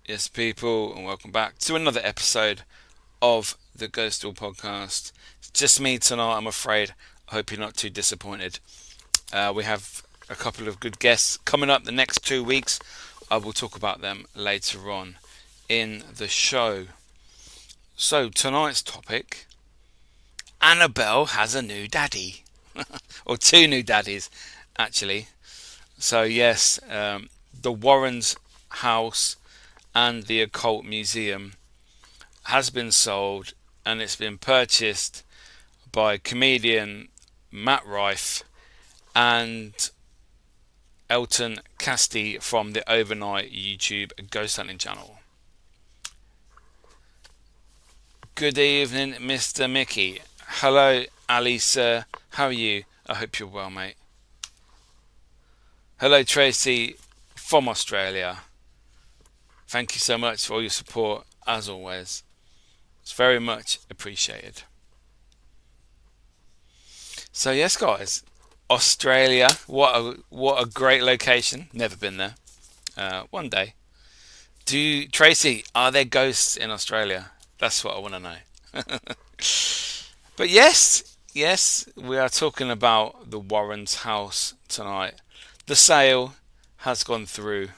Yes, people, and welcome back to another episode of the Ghost Stool Podcast. It's just me tonight, I'm afraid. I hope you're not too disappointed. We have a couple of good guests coming up the next 2 weeks. I will talk about them later on in the show. So, tonight's topic, Annabelle has a new daddy. Or two new daddies, actually. So, yes, the Warrens' house and the Occult Museum has been sold, and it's been purchased by comedian Matt Rife and Elton Castee from the Overnight YouTube Ghost Hunting channel. Good evening, Mr. Mickey. Hello, Ali, sir. How are you? I hope you're well, mate. Hello, Tracy from Australia. Thank you so much for all your support, as always. It's very much appreciated. So yes, guys, Australia. What a great location. Never been there. One day. Tracy, are there ghosts in Australia? That's what I want to know. But yes, we are talking about the Warrens' house tonight. The sale has gone through,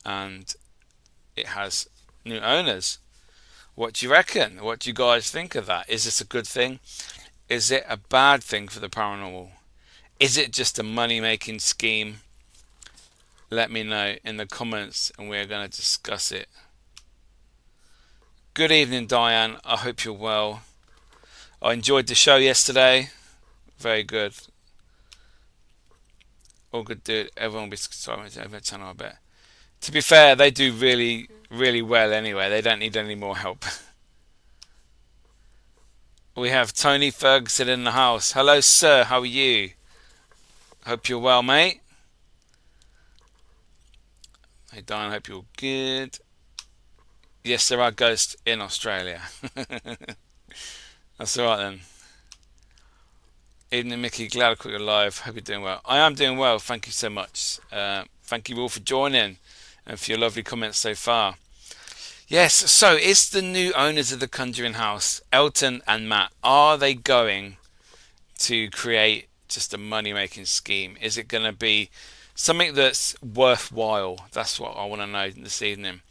and it has new owners. What do you reckon? What do you guys think of that? Is this a good thing? Is it a bad thing for the paranormal? Is it just a money-making scheme? Let me know in the comments, and we're going to discuss it. Good evening, Diane. I hope you're well. I enjoyed the show yesterday. Very good. All good, dude. Everyone will be sorry over the channel, I bet. To be fair, they do really, really well anyway. They don't need any more help. We have Tony Ferguson in the house. Hello, sir. How are you? Hope you're well, mate. Hey, Diane. Hope you're good. Yes, there are ghosts in Australia. That's alright then. Evening, Mickey. Glad I caught you live. Hope you're doing well. I am doing well. Thank you so much. Thank you all for joining and for your lovely comments so far. Yes, so it's the new owners of the Conjuring House, Elton and Matt. Are they going to create just a money-making scheme? Is it going to be something that's worthwhile? That's what I want to know this evening.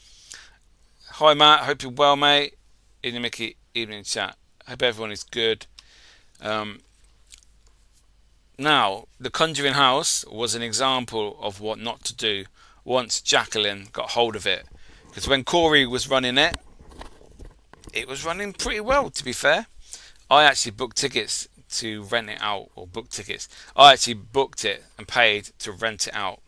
Hi, Matt. Hope you're well, mate. Evening, Mickey. Evening, chat. Hope everyone is good. Now, the Conjuring House was an example of what not to do once Jacqueline got hold of it. Because when Corey was running it, it was running pretty well, to be fair. I actually booked tickets to rent it out, or book tickets. I actually booked it and paid to rent it out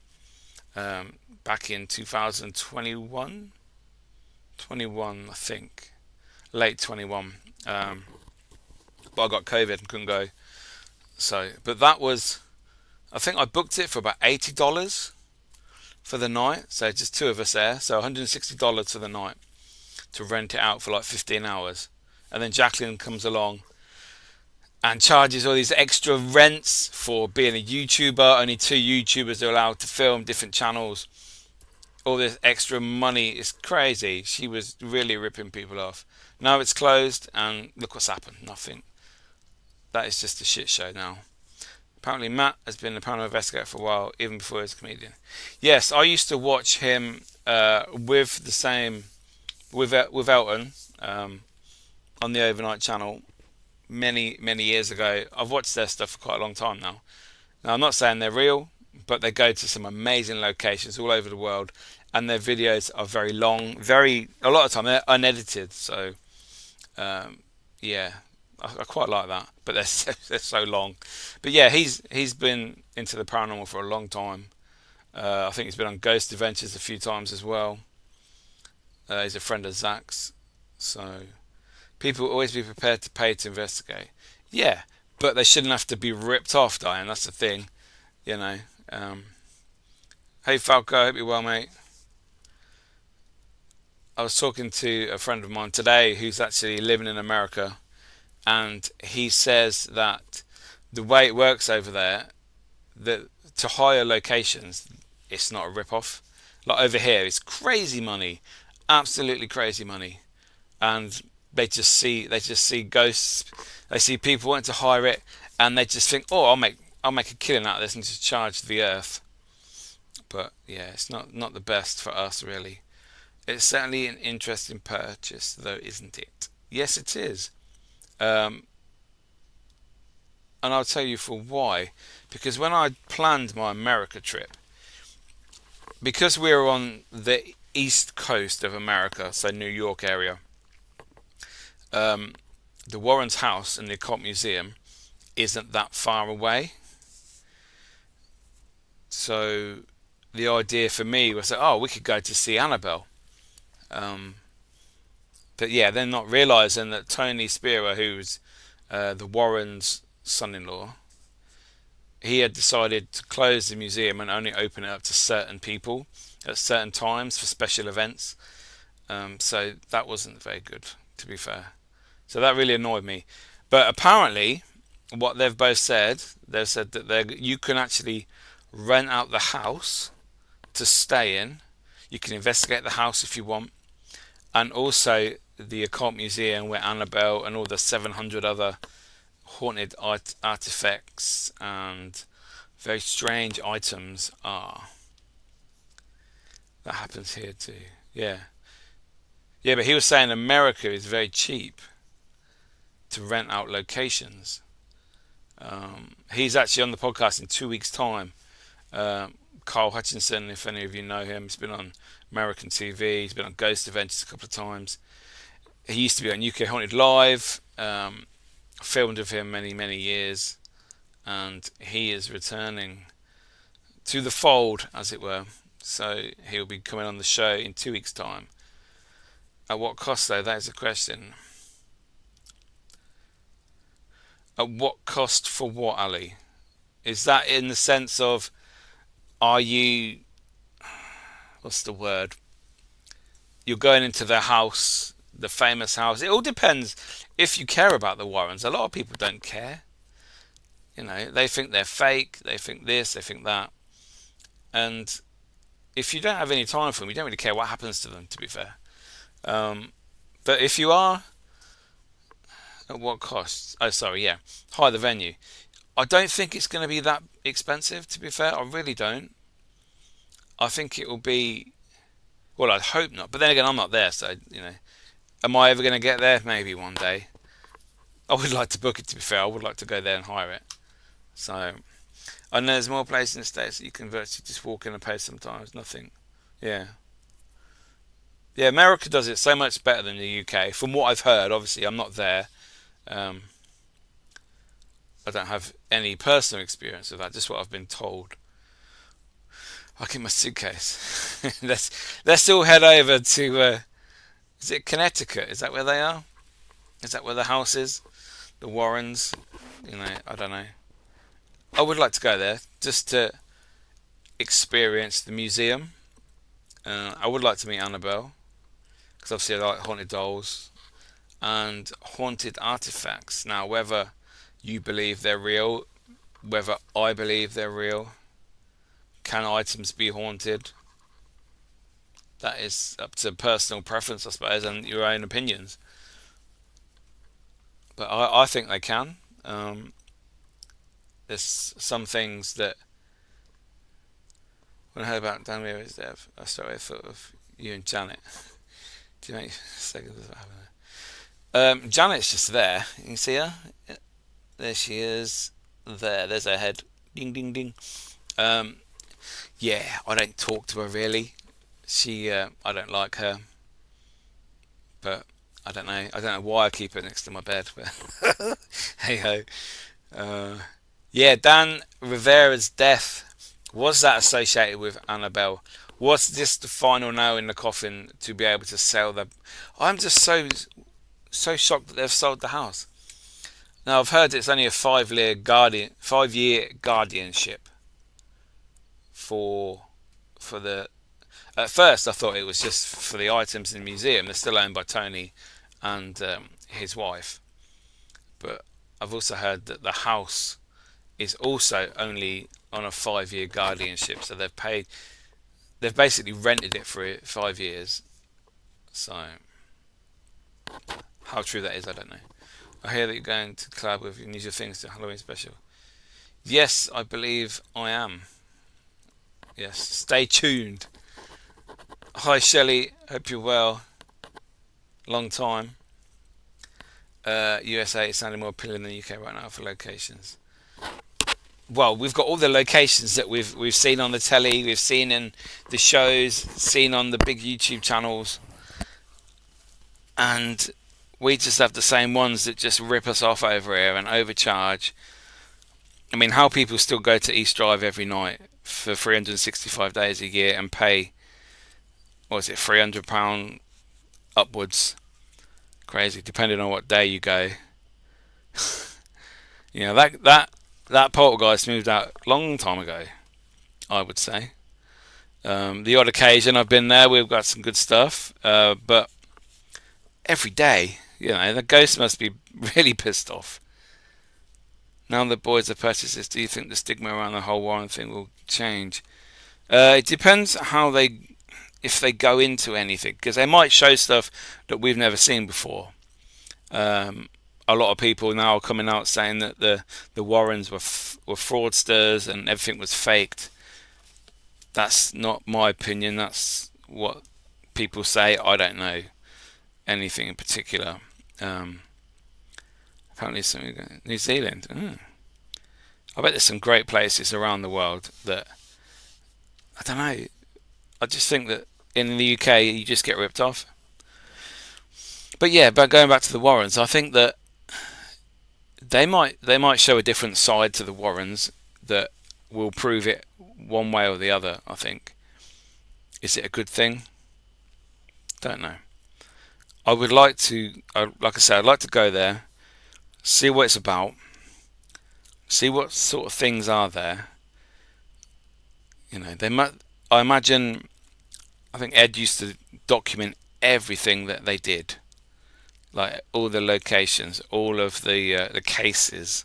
back in 2021. 21, I think. Late 21. But I got COVID and couldn't go. So, but that was, I think I booked it for about $80 for the night. So just two of us there. So $160 for the night to rent it out for like 15 hours. And then Jacqueline comes along and charges all these extra rents for being a YouTuber. Only two YouTubers are allowed to film different channels. All this extra money is crazy. She was really ripping people off. Now it's closed, and look what's happened. Nothing. That is just a shit show now. Apparently Matt has been a paranormal investigator for a while, even before he was a comedian. Yes, I used to watch him with Elton on the Overnight channel many years ago. I've watched their stuff for quite a long time now. Now I'm not saying they're real, but they go to some amazing locations all over the world, and their videos are very long, a lot of time they're unedited. So yeah, I quite like that, but they're so long. But yeah, he's been into the paranormal for a long time. I think he's been on Ghost Adventures a few times as well. He's a friend of Zach's. So people always be prepared to pay to investigate. Yeah, but they shouldn't have to be ripped off, Diane. That's the thing, you know. Hey Falco, hope you're well, mate. I was talking to a friend of mine today who's actually living in America, and he says that the way it works over there, that to hire locations, it's not a rip-off. Like over here, it's crazy money, absolutely crazy money, and they just see ghosts. They see people wanting to hire it, and they just think, oh, I'll make a killing out of this and just charge the earth. But yeah, it's not the best for us really. It's certainly an interesting purchase, though, isn't it? Yes, it is. Um, and I'll tell you for why. Because when I planned my America trip, because we were on the east coast of America, so New York area, um, the Warren's house and the Occult Museum isn't that far away. So the idea for me was that, oh, we could go to see Annabelle. Um, but yeah, they're not realizing that Tony Spira, who's the Warrens' son-in-law, he had decided to close the museum and only open it up to certain people at certain times for special events. So that wasn't very good, to be fair. So that really annoyed me. But apparently, what they've said that you can actually rent out the house to stay in. You can investigate the house if you want, and also the Occult Museum where Annabelle and all the 700 other haunted artifacts and very strange items are. That happens here too. Yeah. Yeah, but he was saying America is very cheap to rent out locations. He's actually on the podcast in 2 weeks' time. Carl Hutchinson, if any of you know him, he's been on American TV. He's been on Ghost Adventures a couple of times. He used to be on UK Haunted Live. Filmed with him many years, and he is returning to the fold, as it were. So he'll be coming on the show in 2 weeks' time. At what cost, though? That is the question. At what cost for what, Ali? Is that in the sense of, are you, what's the word? You're going into their house, the famous house. It all depends if you care about the Warrens. A lot of people don't care. You know, they think they're fake, they think this, they think that. And if you don't have any time for them, you don't really care what happens to them, to be fair. But if you are, at what cost? Oh, sorry, yeah. Hire the venue. I don't think it's going to be that expensive, to be fair. I really don't. I think it will be, well, I'd hope not. But then again, I'm not there, so, you know. Am I ever going to get there? Maybe one day. I would like to book it, to be fair. I would like to go there and hire it. So, and there's more places in the States that you can virtually just walk in and pay sometimes. Nothing. Yeah. Yeah, America does it so much better than the UK. From what I've heard, obviously, I'm not there. I don't have any personal experience of that, just what I've been told. I'll keep my suitcase. let's all head over to, is it Connecticut? Is that where they are? Is that where the house is? The Warrens? You know, I don't know. I would like to go there just to experience the museum. I would like to meet Annabelle because obviously I like haunted dolls and haunted artifacts. Now, whether you believe they're real, whether I believe they're real, can items be haunted? That is up to personal preference, I suppose, and your own opinions. But I think they can. There's some things that, when I heard about Dan Weaver's death, I thought of you and Janet. Do you make seconds of happening? Janet's just there. You can see her. There she is. There's her head. Ding, ding, ding. Yeah, I don't talk to her really. I don't like her. But I don't know. I don't know why I keep her next to my bed. But hey ho. Yeah, Dan Rivera's death. Was that associated with Annabelle? Was this the final nail in the coffin to be able to sell the? I'm just so shocked that they've sold the house. Now I've heard it's only a 5-year guardianship for the. At first, I thought it was just for the items in the museum. They're still owned by Tony and his wife. But I've also heard that the house is also only on a 5-year guardianship, so they've basically rented it for 5 years. So how true that is, I don't know. I hear that you're going to club with unusual things to Halloween special. Yes, I believe I am. Yes, stay tuned. Hi Shelley, hope you're well. Long time. USA is sounding more appealing than the UK right now for locations. Well, we've got all the locations that we've seen on the telly, we've seen in the shows, seen on the big YouTube channels, and we just have the same ones that just rip us off over here and overcharge. I mean, how people still go to East Drive every night for 365 days a year and pay, what is it, £300 upwards? Crazy, depending on what day you go. You know, that poltergeist moved out a long time ago, I would say. The odd occasion I've been there, we've got some good stuff, but every day, you know, the ghost must be really pissed off. Now the boys have purchased this, do you think the stigma around the whole Warren thing will change? It depends if they go into anything, because they might show stuff that we've never seen before. A lot of people now are coming out saying that the Warrens were fraudsters and everything was faked. That's not my opinion. That's what people say. I don't know anything in particular. Apparently, something New Zealand. I bet there's some great places around the world that I don't know. I just think that in the UK you just get ripped off. But yeah, but going back to the Warrens, I think that they might show a different side to the Warrens that will prove it one way or the other. I think. Is it a good thing? Don't know. I would like to, like I said, I'd like to go there, see what it's about, see what sort of things are there. You know, I imagine. I think Ed used to document everything that they did, like all the locations, all of the cases.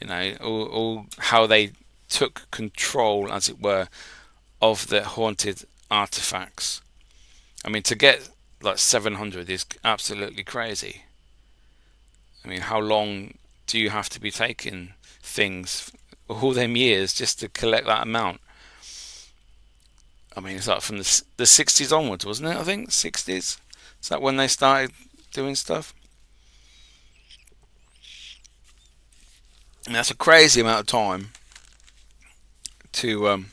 You know, all how they took control, as it were, of the haunted artifacts. I mean, to get like 700 is absolutely crazy. I mean, how long do you have to be taking things all them years just to collect that amount? I mean, it's like from the 60s onwards, wasn't it? I think 60s. Is that when they started doing stuff? And that's a crazy amount of time to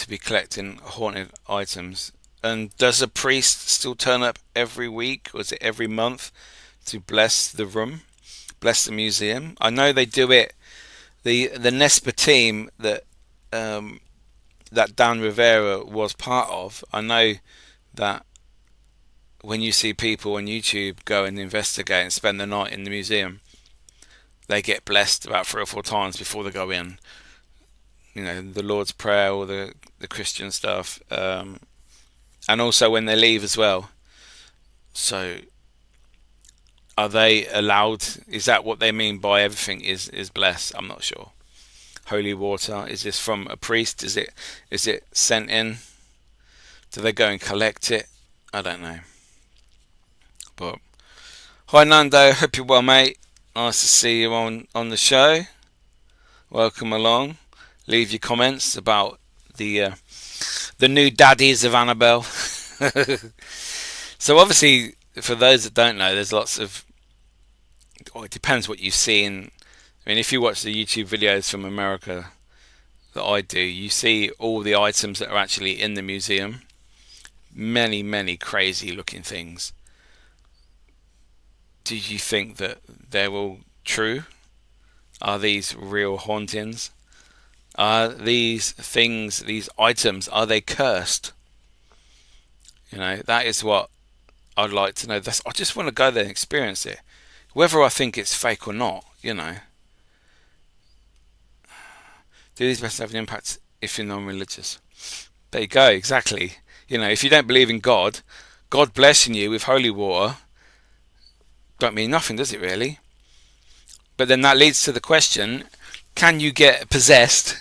be collecting haunted items. And does a priest still turn up every week, or is it every month, to bless the room, bless the museum? I know they do it. The Nespa team that Dan Rivera was part of. I know that when you see people on YouTube go and investigate and spend the night in the museum, they get blessed about 3 or 4 times before they go in. You know, the Lord's Prayer, or the Christian stuff. And also when they leave as well. So, are they allowed? Is that what they mean by everything is blessed? I'm not sure. Holy water, is this from a priest? Is it sent in? Do they go and collect it? I don't know. But hi Nando, hope you're well, mate. Nice to see you on the show. Welcome along. Leave your comments about the new daddies of Annabelle. So obviously, for those that don't know, there's lots of. Well, it depends what you've seen. I mean, if you watch the YouTube videos from America that I do, you see all the items that are actually in the museum. Many, many crazy looking things. Do you think that they're all true? Are these real hauntings? Are these things, these items, are they cursed? You know, that is what I'd like to know. I just want to go there and experience it. Whether I think it's fake or not, you know. Do these best have an impact if you're non-religious? There you go, exactly. If you don't believe in God, God blessing you with holy water don't mean nothing, does it really? But then that leads to the question, can you get possessed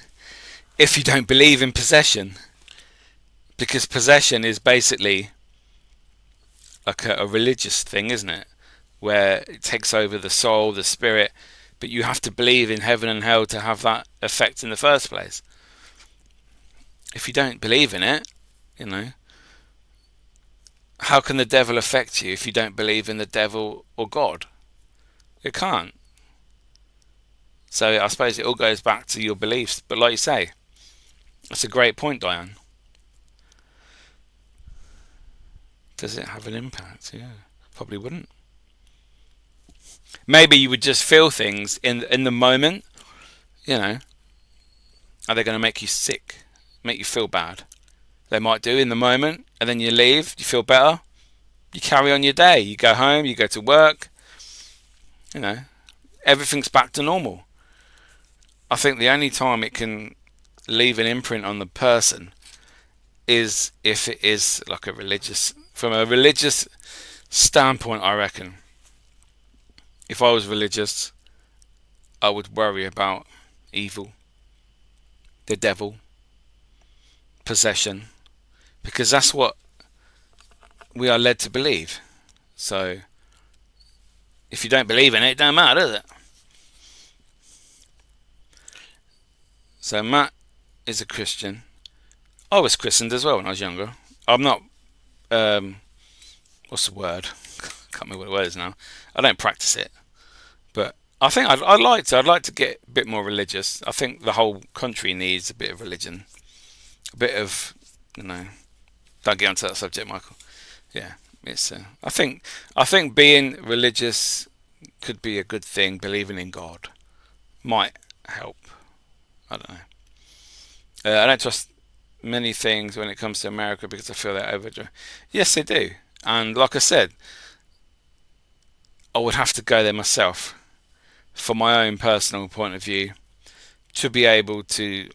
if you don't believe in possession? Because possession is basically like a religious thing, isn't it? Where it takes over the soul, the spirit, but you have to believe in heaven and hell to have that effect in the first place. If you don't believe in it, how can the devil affect you if you don't believe in the devil or God? It can't. So I suppose it all goes back to your beliefs. But like you say, that's a great point, Diane. Does it have an impact? Yeah, probably wouldn't. Maybe you would just feel things in the moment. Are they going to make you sick, make you feel bad? They might do in the moment, and then you leave, you feel better, you carry on your day, you go home, you go to work, everything's back to normal. I think the only time it can leave an imprint on the person is if it is like from a religious standpoint, I reckon. If I was religious, I would worry about evil, the devil, possession, because that's what we are led to believe. So if you don't believe in it, it don't matter, does it? So Matt is a Christian. I was christened as well when I was younger. I'm not what's the word? Can't remember what the word is now. I don't practice it, but I think I'd like to. I'd like to get a bit more religious. I think the whole country needs a bit of religion, a bit of, Don't get onto that subject, Michael. Yeah, it's. I think being religious could be a good thing. Believing in God might help. I don't know. I don't trust many things when it comes to America because I feel they're overdone. Yes, they do. And like I said, I would have to go there myself for my own personal point of view to be able to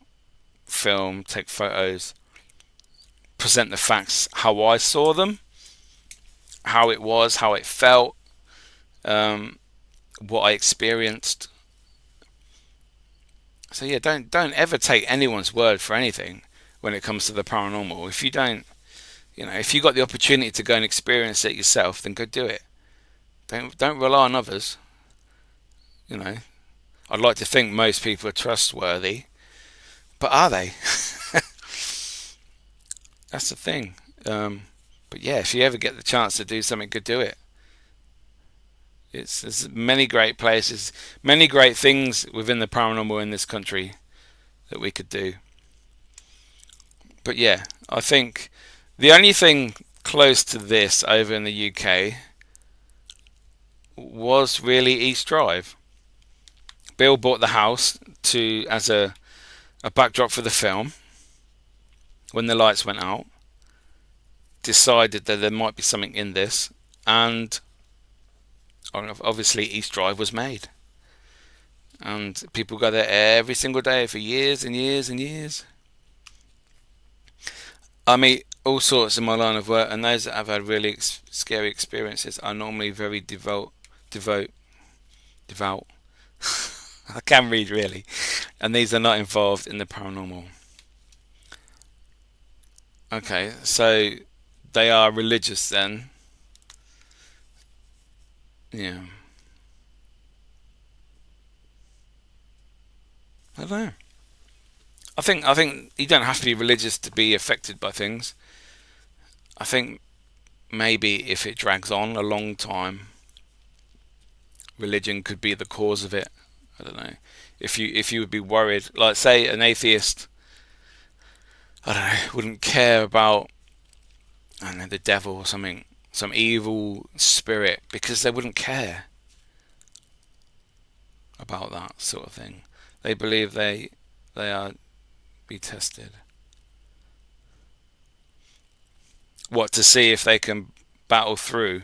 film, take photos, present the facts how I saw them, how it was, how it felt, what I experienced. So yeah, don't ever take anyone's word for anything when it comes to the paranormal. If you don't, if you got the opportunity to go and experience it yourself, then go do it. Don't rely on others. I'd like to think most people are trustworthy, but are they? That's the thing. But yeah, if you ever get the chance to do something, go do it. There's many great places, many great things within the paranormal in this country that we could do. But yeah, I think the only thing close to this over in the UK was really East Drive. Bill bought the house as a backdrop for the film. When the lights went out, decided that there might be something in this, and obviously East Drive was made. And people go there every single day for years and years and years. I meet all sorts in my line of work, and those that have had really scary experiences are normally very devout. I can read really, and these are not involved in the paranormal. Okay, so they are religious then. Yeah. I don't know. I think you don't have to be religious to be affected by things. I think maybe if it drags on a long time, religion could be the cause of it. I don't know. If you would be worried, like say an atheist, I don't know, wouldn't care about, I don't know, the devil or something, some evil spirit, because they wouldn't care about that sort of thing. They believe they are be tested. What, to see if they can battle through?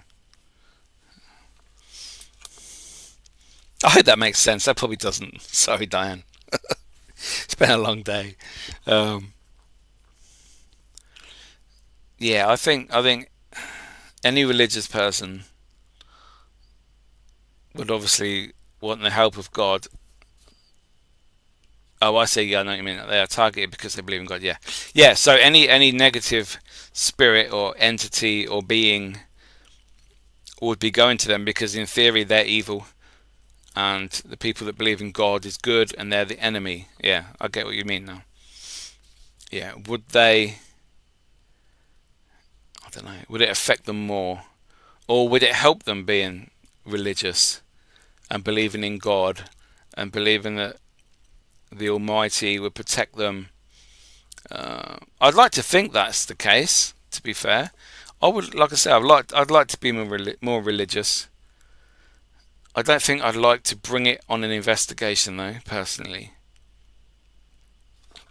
I hope that makes sense. That probably doesn't. Sorry, Diane. It's been a long day. Yeah, I think any religious person would obviously want the help of God. Oh, I see. Yeah, I know what you mean. They are targeted because they believe in God. Yeah, yeah. So any negative spirit or entity or being would be going to them because in theory they're evil, and the people that believe in God is good, and they're the enemy. Yeah, I get what you mean now. Yeah, would they? I don't know. Would it affect them more, or would it help them being religious and believing in God and believing that the Almighty would protect them? I'd like to think that's the case. To be fair, I would, like I said, I'd like to be more religious. I don't think I'd like to bring it on an investigation though, personally.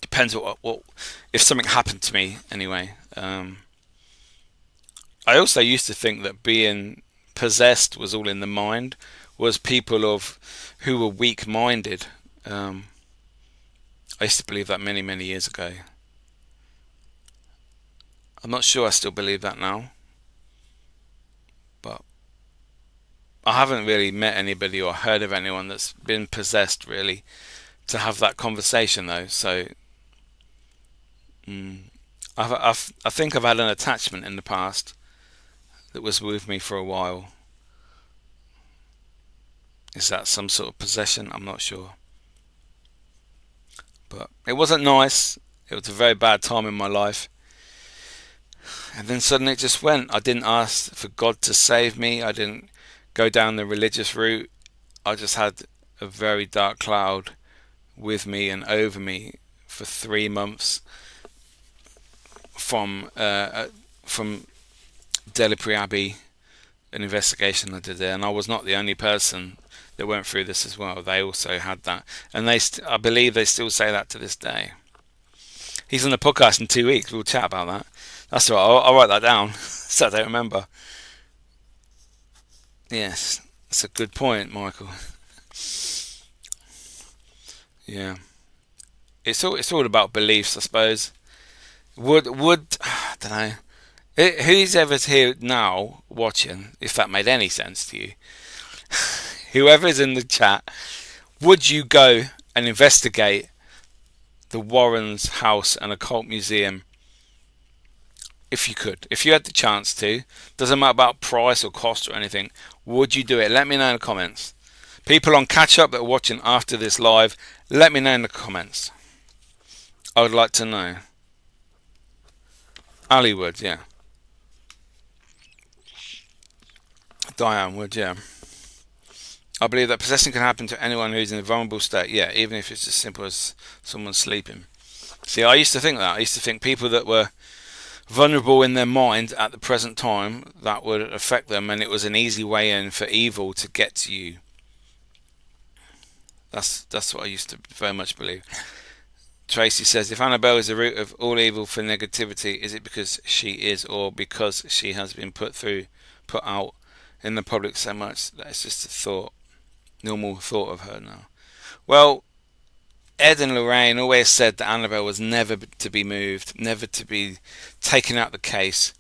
Depends what if something happened to me anyway. I also used to think that being possessed was all in the mind, was people of who were weak-minded. Um, I used to believe that many years ago. I'm not sure I still believe that now, but I haven't really met anybody or heard of anyone that's been possessed really to have that conversation though. So mm, I think I've had an attachment in the past that was with me for a while. Is that some sort of possession? I'm not sure. But it wasn't nice. It was a very bad time in my life. And then suddenly it just went. I didn't ask for God to save me. I didn't go down the religious route. I just had a very dark cloud with me and over me for 3 months from Delapre Abbey, an investigation I did there, and I was not the only person that went through this as well. They also had that, and I believe they still say that to this day. He's on the podcast in 2 weeks. We'll chat about that. That's all right. I'll write that down so I don't remember. Yes, that's a good point, Michael. Yeah, it's all about beliefs, I suppose. Would I don't know. Who's ever here now watching? If that made any sense to you, whoever's in the chat, would you go and investigate the Warrens' house and occult museum if you could? If you had the chance to, doesn't matter about price or cost or anything. Would you do it? Let me know in the comments. People on catch up that are watching after this live, let me know in the comments. I would like to know. Ali would, yeah. Diane would, yeah. I believe that possession can happen to anyone who's in a vulnerable state, yeah, even if it's as simple as someone sleeping. See, I used to think that. I used to think people that were vulnerable in their mind at the present time, that would affect them, and it was an easy way in for evil to get to you. That's what I used to very much believe. Tracy says, if Annabelle is the root of all evil for negativity, is it because she is, or because she has been put out in the public so much that it's just a thought, normal thought of her now? Well, Ed and Lorraine always said that Annabelle was never to be moved, never to be taken out of the case,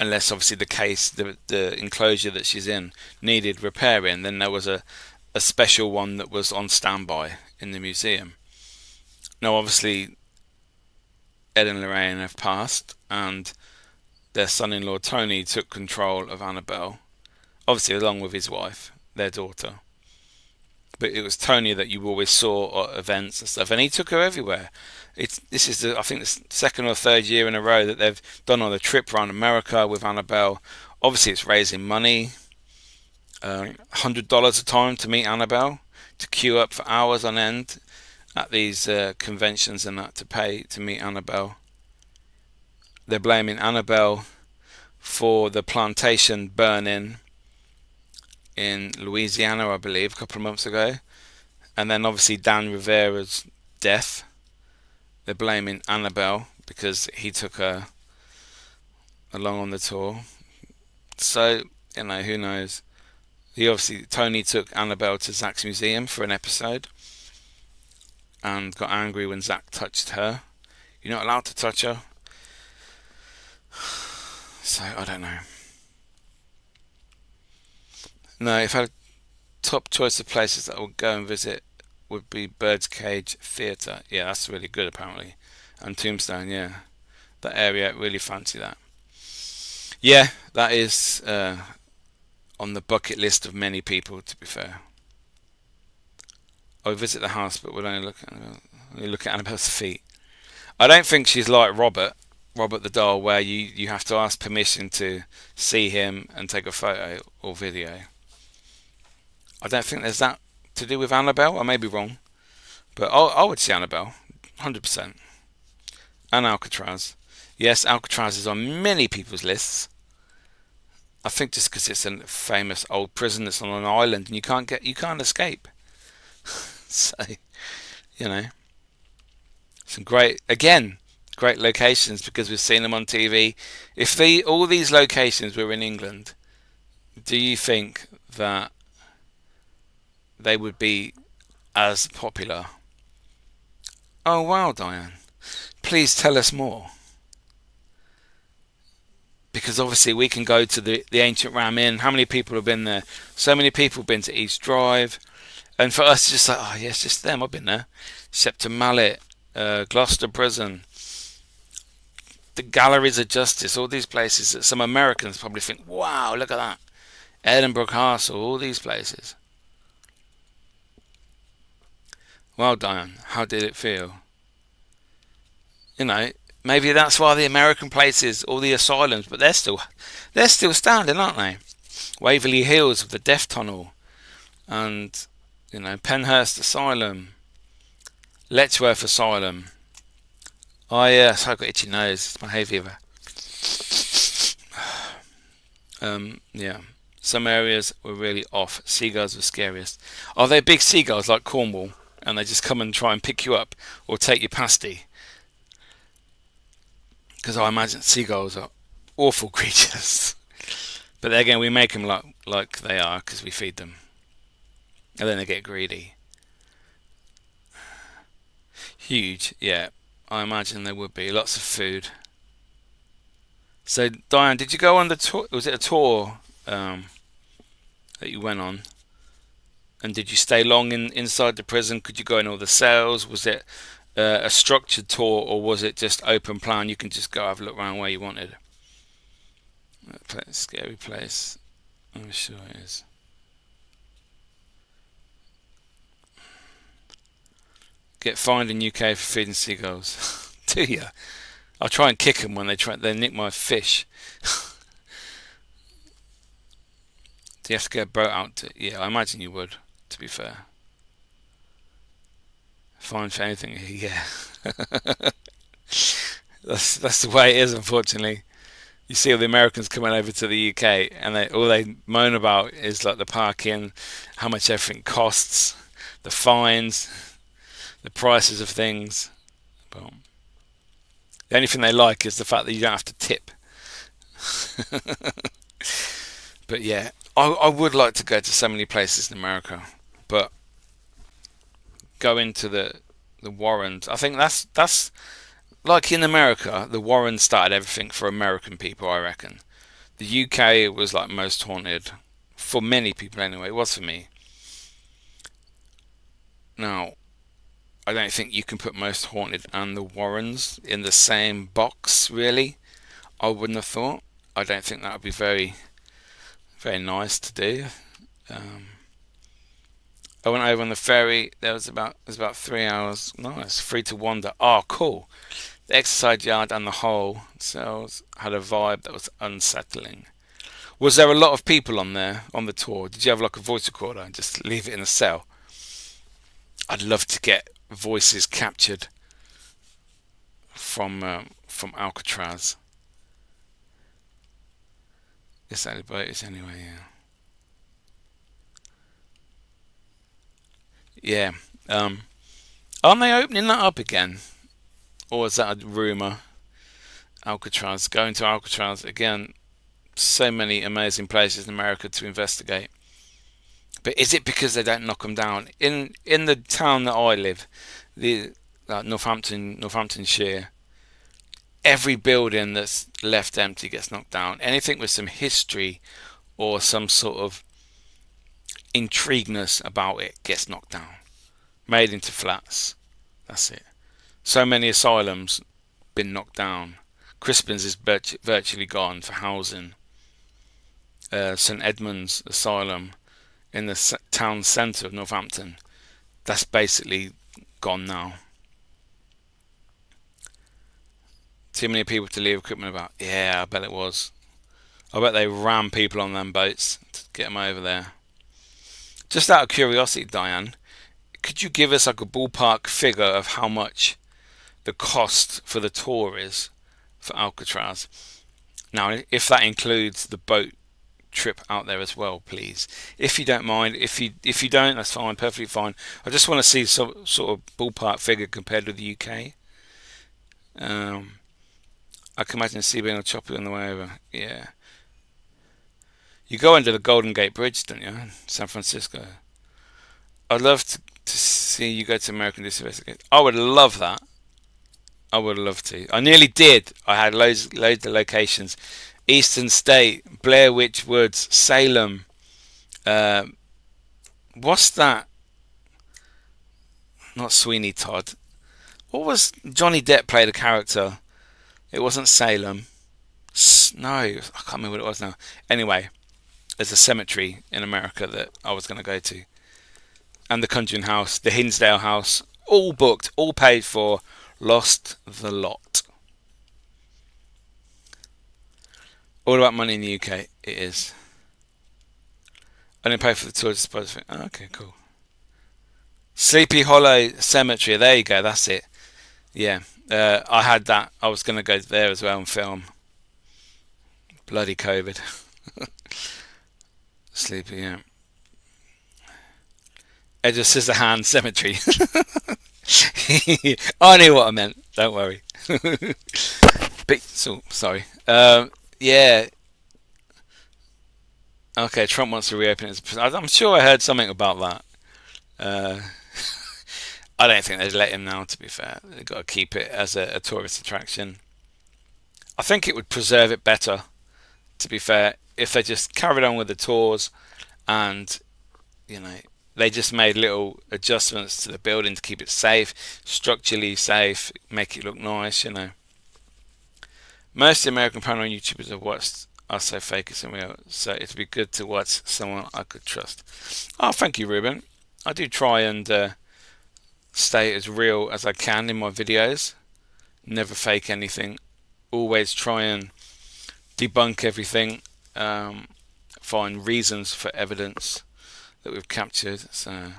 unless obviously the case, the enclosure that she's in, needed repairing. Then there was a special one that was on standby in the museum. Now, obviously, Ed and Lorraine have passed, and their son-in-law Tony took control of Annabelle, obviously along with his wife, their daughter. But it was Tony that you always saw at events and stuff, and he took her everywhere. This is I think the second or third year in a row that they've done on a trip around America with Annabelle. Obviously, it's raising money. $100 a time to meet Annabelle, to queue up for hours on end at these conventions and that, to pay to meet Annabelle. They're blaming Annabelle for the plantation burning in Louisiana, I believe, a couple of months ago. And then obviously Dan Rivera's death. They're blaming Annabelle because he took her along on the tour. So, who knows? Tony took Annabelle to Zach's museum for an episode and got angry when Zach touched her. You're not allowed to touch her. So I don't know. No, if I had a top choice of places that I would go and visit would be Birdcage Theatre. Yeah, that's really good apparently. And Tombstone, yeah. That area, really fancy that. Yeah, that is on the bucket list of many people, to be fair. I would visit the house, but would only look at Annabelle's feet. I don't think she's like Robert the doll, where you have to ask permission to see him and take a photo or video. I don't think there's that to do with Annabelle. I may be wrong, but I would see Annabelle, 100%. And Alcatraz. Yes, Alcatraz is on many people's lists. I think just because it's a famous old prison that's on an island and you can't escape. So, you know, some great locations because we've seen them on TV. If all these locations were in England, do you think that they would be as popular? Oh wow, Diane, please tell us more. Because obviously we can go to the ancient Ram Inn. How many people have been there? So many people have been to East Drive. And for us, just like, oh yeah, it's just them. I've been there. Shepton Mallet, Gloucester Prison, the Galleries of Justice, all these places that some Americans probably think, wow, look at that. Edinburgh Castle, all these places. Well, Diane, how did it feel? You know, maybe that's why the American places, all the asylums, but they're still standing, aren't they? Waverley Hills with the Death Tunnel, and Penhurst Asylum, Letchworth Asylum. Oh yes, I've got itchy nose. It's my hay fever. Yeah. Some areas were really off. Seagulls were scariest. Are they big seagulls like Cornwall, and they just come and try and pick you up or take your pasty? Because I imagine seagulls are awful creatures. But then again, we make them like they are because we feed them, and then they get greedy. Huge, yeah. I imagine there would be lots of food. So, Diane, did you go on the tour? Was it a tour that you went on? And did you stay long inside the prison? Could you go in all the cells? Was it a structured tour, or was it just open plan? You can just go have a look around where you wanted. Scary place. I'm sure it is. Get fined in UK for feeding seagulls. Do you? I'll try and kick them when they nick my fish. Do you have to get a boat out to? Yeah, I imagine you would. To be fair, fine for anything. Yeah, that's the way it is. Unfortunately, you see all the Americans coming over to the UK, and all they moan about is like the parking, how much everything costs, the fines, the prices of things. But the only thing they like is the fact that you don't have to tip. But yeah, I would like to go to so many places in America, but going to the Warrens, I think that's like in America, the Warrens started everything for American people, I reckon. The UK was like most haunted, for many people anyway, it was for me. Now, I don't think you can put most haunted and the Warrens in the same box, really. I wouldn't have thought. I don't think that would be very, very nice to do. I went over on the ferry. It was about 3 hours. Nice, free to wander. Oh, cool. The exercise yard and the whole cells had a vibe that was unsettling. Was there a lot of people on the tour? Did you have like a voice recorder and just leave it in a cell? I'd love to get voices captured from Alcatraz. It's only boat is anyway. Yeah. Aren't they opening that up again? Or is that a rumour? Alcatraz. Going to Alcatraz again. So many amazing places in America to investigate. But is it because they don't knock them down? In the town that I live, the Northamptonshire, Every building that's left empty gets knocked down. Anything with some history or some sort of intrigueness about it gets knocked down, made into flats. That's it. So many asylums been knocked down. Crispin's is virtually gone for housing. St Edmund's Asylum in the town centre of Northampton, that's basically gone now. Too many people to leave equipment about. Yeah, I bet it was. I bet they ram people on them boats to get them over there. Just out of curiosity, Diane, could you give us like a ballpark figure of how much the cost for the tour is for Alcatraz? Now, if that includes the boat trip out there as well, please. If you don't mind. If you don't, that's fine, perfectly fine. I just want to see some sort of ballpark figure compared with the UK. I can imagine sea being a choppy on the way over. Yeah. You go under the Golden Gate Bridge, don't you, in San Francisco? I'd love to see you go to America and do some investigation. I would love that. I would love to. I nearly did. I had loads of locations. Eastern State, Blair Witch Woods, Salem. What's that? Not Sweeney Todd. What was Johnny Depp played a character? It wasn't Salem. No, I can't remember what it was now. Anyway, there's a cemetery in America that I was going to go to. And the Conjuring House, the Hinsdale House, all booked, all paid for, lost the lot. All about money in the UK, it is. I didn't pay for the tour, suppose. Oh, okay, cool. Sleepy Hollow Cemetery, there you go, that's it. Yeah, I had that. I was going to go there as well and film. Bloody COVID. Sleepy, yeah. Edge of Scissorhands Cemetery. I knew what I meant. Don't worry. Sorry. Yeah. Okay, Trump wants to reopen his. I'm sure I heard something about that. I don't think they'd let him now, to be fair. They've got to keep it as a tourist attraction. I think it would preserve it better, to be fair, if they just carried on with the tours and, they just made little adjustments to the building to keep it safe, structurally safe, make it look nice, Most American paranormal YouTubers I've watched are so fake it's unreal, so it'd be good to watch someone I could trust. Oh, thank you, Ruben. I do try and stay as real as I can in my videos. Never fake anything. Always try and debunk everything. Find reasons for evidence that we've captured. So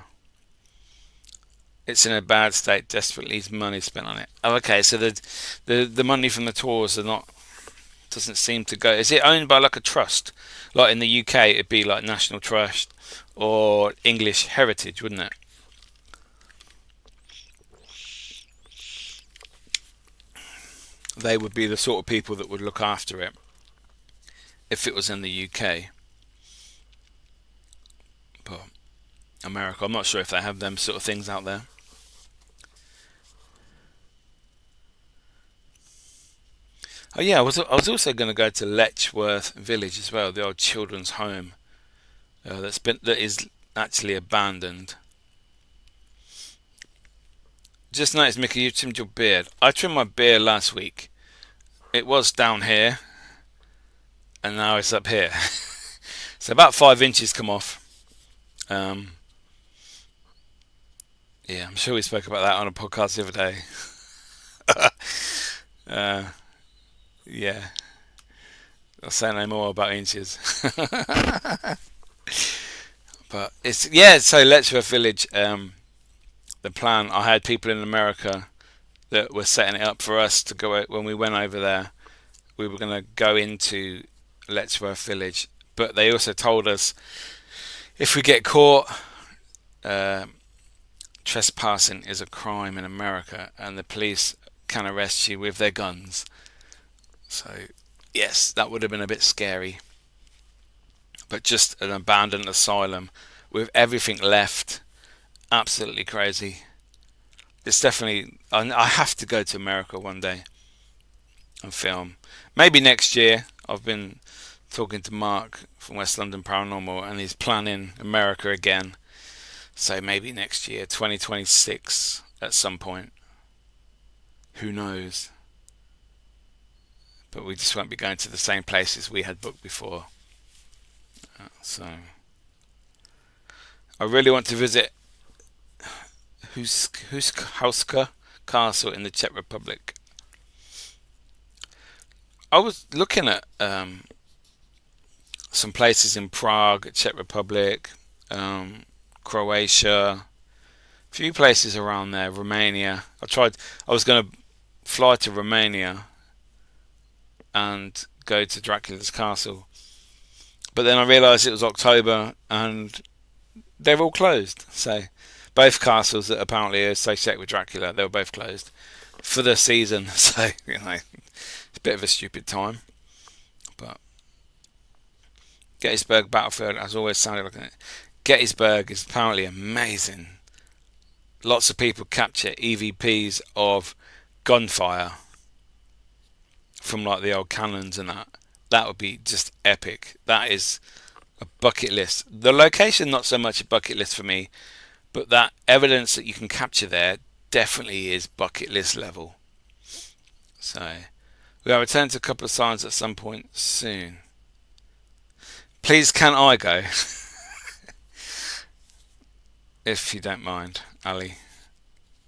it's in a bad state. Desperately needs money spent on it. Oh, okay. So the money from the tours doesn't seem to go. Is it owned by like a trust? Like in the UK, it'd be like National Trust or English Heritage, wouldn't it? They would be the sort of people that would look after it if it was in the UK. But America, I'm not sure if they have them sort of things out there. Oh yeah, I was also going to go to Letchworth Village as well, the old children's home that is actually abandoned. Just noticed, Mickey, you trimmed your beard. I trimmed my beard last week. It was down here, and now it's up here. So about 5 inches come off. Yeah, I'm sure we spoke about that on a podcast the other day. Yeah, I'll say no more about inches. But so Letchworth Village. The plan, I had people in America that were setting it up for us to go. When we went over there, we were going to go into Letchworth Village, but they also told us if we get caught, trespassing is a crime in America and the police can arrest you with their guns. So yes, that would have been a bit scary, but just an abandoned asylum with everything left. Absolutely crazy. It's definitely. I have to go to America one day. and film. Maybe next year. I've been talking to Mark from West London Paranormal, and he's planning America again. So maybe next year, 2026, at some point. Who knows? But we just won't be going to the same places we had booked before. So I really want to visit Huska Castle in the Czech Republic. I was looking at some places in Prague, Czech Republic, Croatia, a few places around there, Romania. I was going to fly to Romania and go to Dracula's castle, but then I realised it was October and they're all closed. So both castles that apparently are associated with Dracula, they were both closed for the season. So it's a bit of a stupid time. But Gettysburg Battlefield has always sounded like it. Gettysburg is apparently amazing. Lots of people capture EVPs of gunfire from like the old cannons and that. That would be just epic. That is a bucket list. The location, not so much a bucket list for me, but that evidence that you can capture there definitely is bucket list level. So we'll return to a couple of signs at some point soon. Please, can I go? If you don't mind, Ali.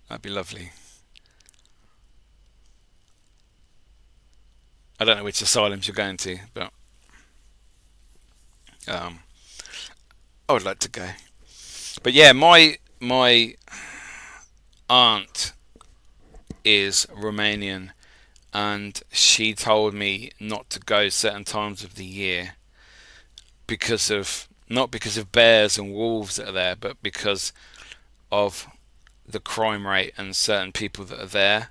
That'd be lovely. I don't know which asylums you're going to, but I would like to go. But yeah, my aunt is Romanian, and she told me not to go certain times of the year not because of bears and wolves that are there, but because of the crime rate and certain people that are there.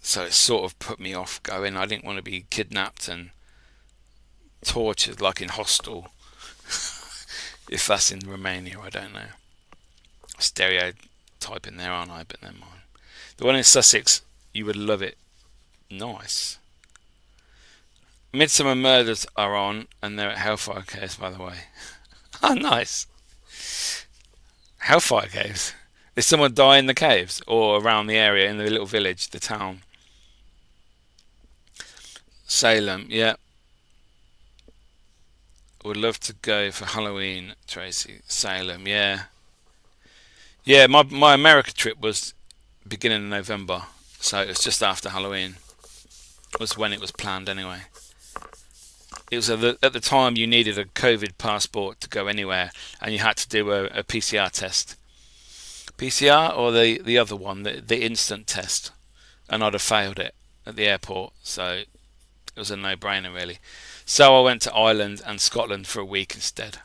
So it sort of put me off going. I didn't want to be kidnapped and tortured like in Hostel. If that's in Romania, I don't know. Stereotyping there, aren't I? But never mind. The one in Sussex, you would love it. Nice. Midsummer Murders are on, and they're at Hellfire Caves, by the way. Oh, nice. Hellfire Caves. Did someone die in the caves or around the area in the little village, the town? Salem, yeah. Would love to go for Halloween, Tracy. Salem, yeah. Yeah, my America trip was beginning of November, so it was just after Halloween. Was when it was planned anyway. It was at the time you needed a COVID passport to go anywhere, and you had to do a PCR test. PCR or the other one, the instant test, and I'd have failed it at the airport, so it was a no-brainer really. So I went to Ireland and Scotland for a week instead.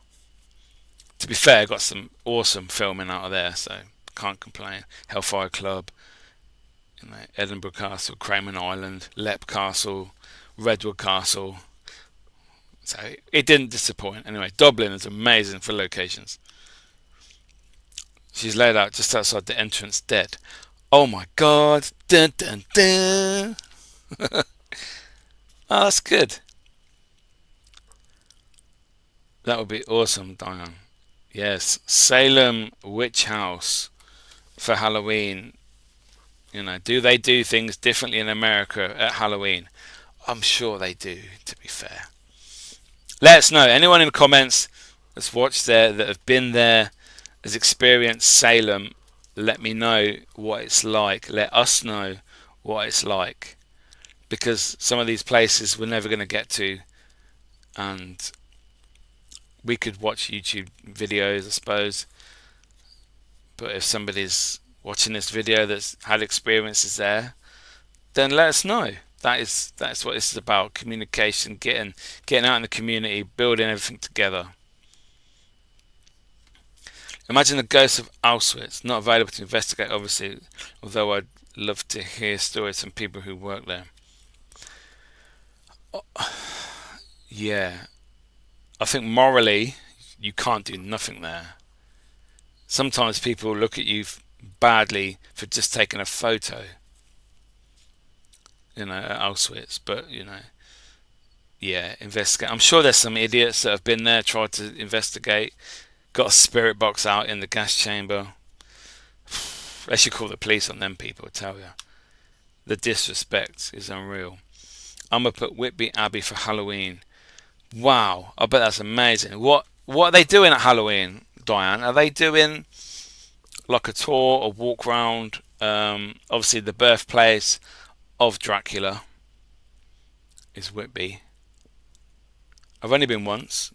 To be fair, I got some awesome filming out of there, so can't complain. Hellfire Club, Edinburgh Castle, Cramen Island, Leap Castle, Redwood Castle. So it didn't disappoint. Anyway, Dublin is amazing for locations. She's laid out just outside the entrance dead. Oh my god. Dun dun dun. Oh, that's good. That would be awesome, Diane. Yes, Salem Witch House for Halloween. Do they do things differently in America at Halloween? I'm sure they do, to be fair. Let us know. Anyone in the comments that's watched there, that have been there, has experienced Salem, let me know what it's like. Let us know what it's like. Because some of these places we're never going to get to. And we could watch YouTube videos, I suppose. But if somebody's watching this video that's had experiences there, then let us know. That's what this is about. Communication, getting out in the community, building everything together. Imagine the ghost of Auschwitz, not available to investigate, obviously, although I'd love to hear stories from people who work there. Yeah, I think morally you can't do nothing there. Sometimes people look at you badly for just taking a photo. at Auschwitz. But yeah, investigate. I'm sure there's some idiots that have been there, tried to investigate, got a spirit box out in the gas chamber. They should call the police on them people, I tell you. The disrespect is unreal. I'm gonna put Whitby Abbey for Halloween. Wow, I bet that's amazing. What are they doing at Halloween, Diane? Are they doing like a tour, a walk round? Obviously, the birthplace of Dracula is Whitby. I've only been once.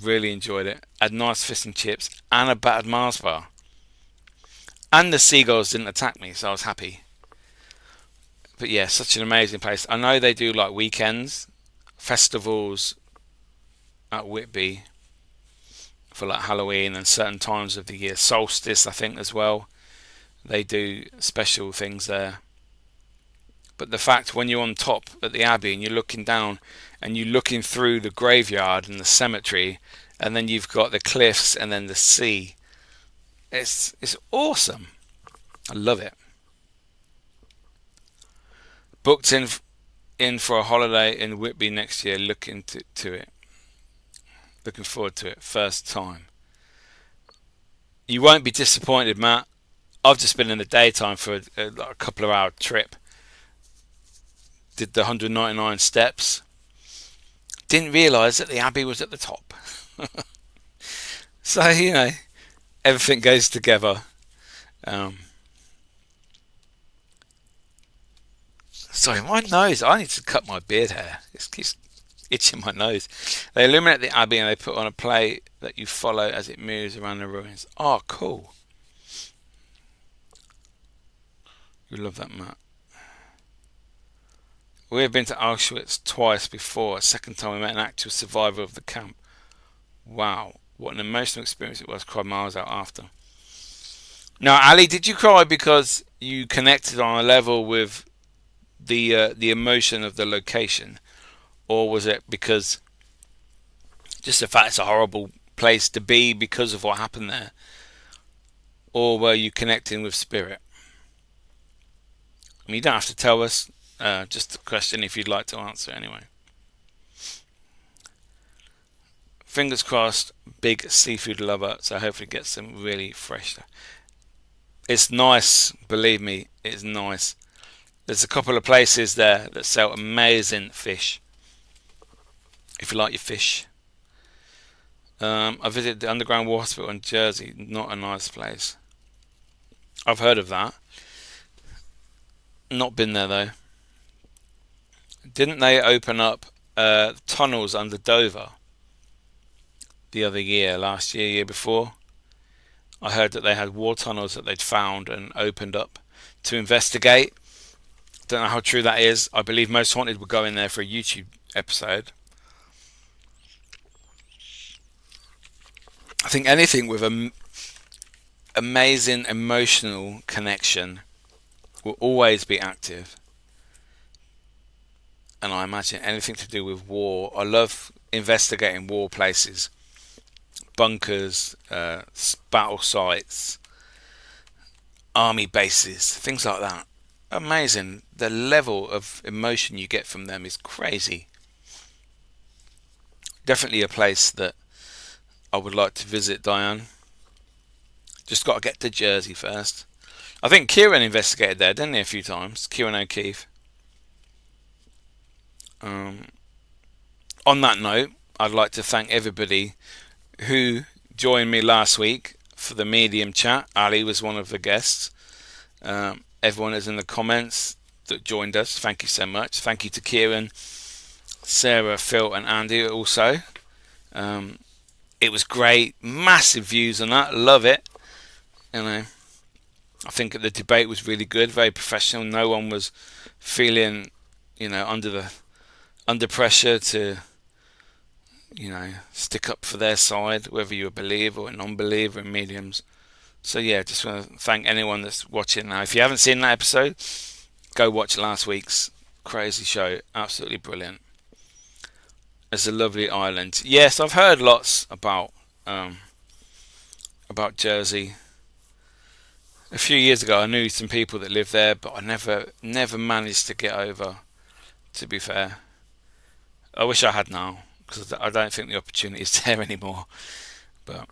Really enjoyed it. Had nice fish and chips and a battered Mars bar. And the seagulls didn't attack me, so I was happy. But yeah, such an amazing place. I know they do like weekends, festivals at Whitby for like Halloween and certain times of the year. Solstice, I think, as well. They do special things there. But the fact when you're on top at the Abbey and you're looking down and you're looking through the graveyard and the cemetery, and then you've got the cliffs and then the sea, it's awesome. I love it. Booked in for a holiday in Whitby next year. Looking to it. Looking forward to it. First time. You won't be disappointed, Matt. I've just been in the daytime for a couple of hour trip. Did the 199 steps. Didn't realise that the Abbey was at the top. So, everything goes together. Sorry, my nose. I need to cut my beard hair. It keeps itching my nose. They illuminate the Abbey and they put on a play that you follow as it moves around the ruins. Oh, cool. You love that, Matt. We have been to Auschwitz twice before. A second time we met an actual survivor of the camp. Wow, what an emotional experience it was. Cried miles out after. Now, Ali, did you cry because you connected on a level with the emotion of the location, or was it because just the fact it's a horrible place to be because of what happened there, or were you connecting with spirit? I mean, you don't have to tell us. Just a question if you'd like to answer anyway. Fingers crossed, big seafood lover, so hopefully get some really fresh. It's nice, believe me, it's nice. There's a couple of places there that sell amazing fish. If you like your fish. I visited the Underground War Hospital in Jersey. Not a nice place. I've heard of that. Not been there though. Didn't they open up tunnels under Dover the other year, last year, year before? I heard that they had war tunnels that they'd found and opened up to investigate. Don't know how true that is. I believe Most Haunted would go in there for a YouTube episode. I think anything with an amazing emotional connection will always be active. And I imagine anything to do with war. I love investigating war places, bunkers, battle sites, army bases, things like that. Amazing. The level of emotion you get from them is crazy. Definitely a place that I would like to visit, Diane. Just got to get to Jersey first. I think Kieran investigated there, didn't he, a few times? Kieran O'Keefe. On that note, I'd like to thank everybody who joined me last week for the medium chat. Ali was one of the guests. Everyone is in the comments that joined us. Thank you so much. Thank you to Kieran, Sarah, Phil and Andy also. It was great. Massive views on that. Love it. I think the debate was really good. Very professional. No one was feeling, under pressure to, stick up for their side, whether you're a believer or a non-believer in mediums. So yeah, just want to thank anyone that's watching now. If you haven't seen that episode, go watch last week's crazy show. Absolutely brilliant. It's a lovely island. Yes, I've heard lots about Jersey. A few years ago, I knew some people that lived there, but I never managed to get over. To be fair, I wish I had now because I don't think the opportunity is there anymore. But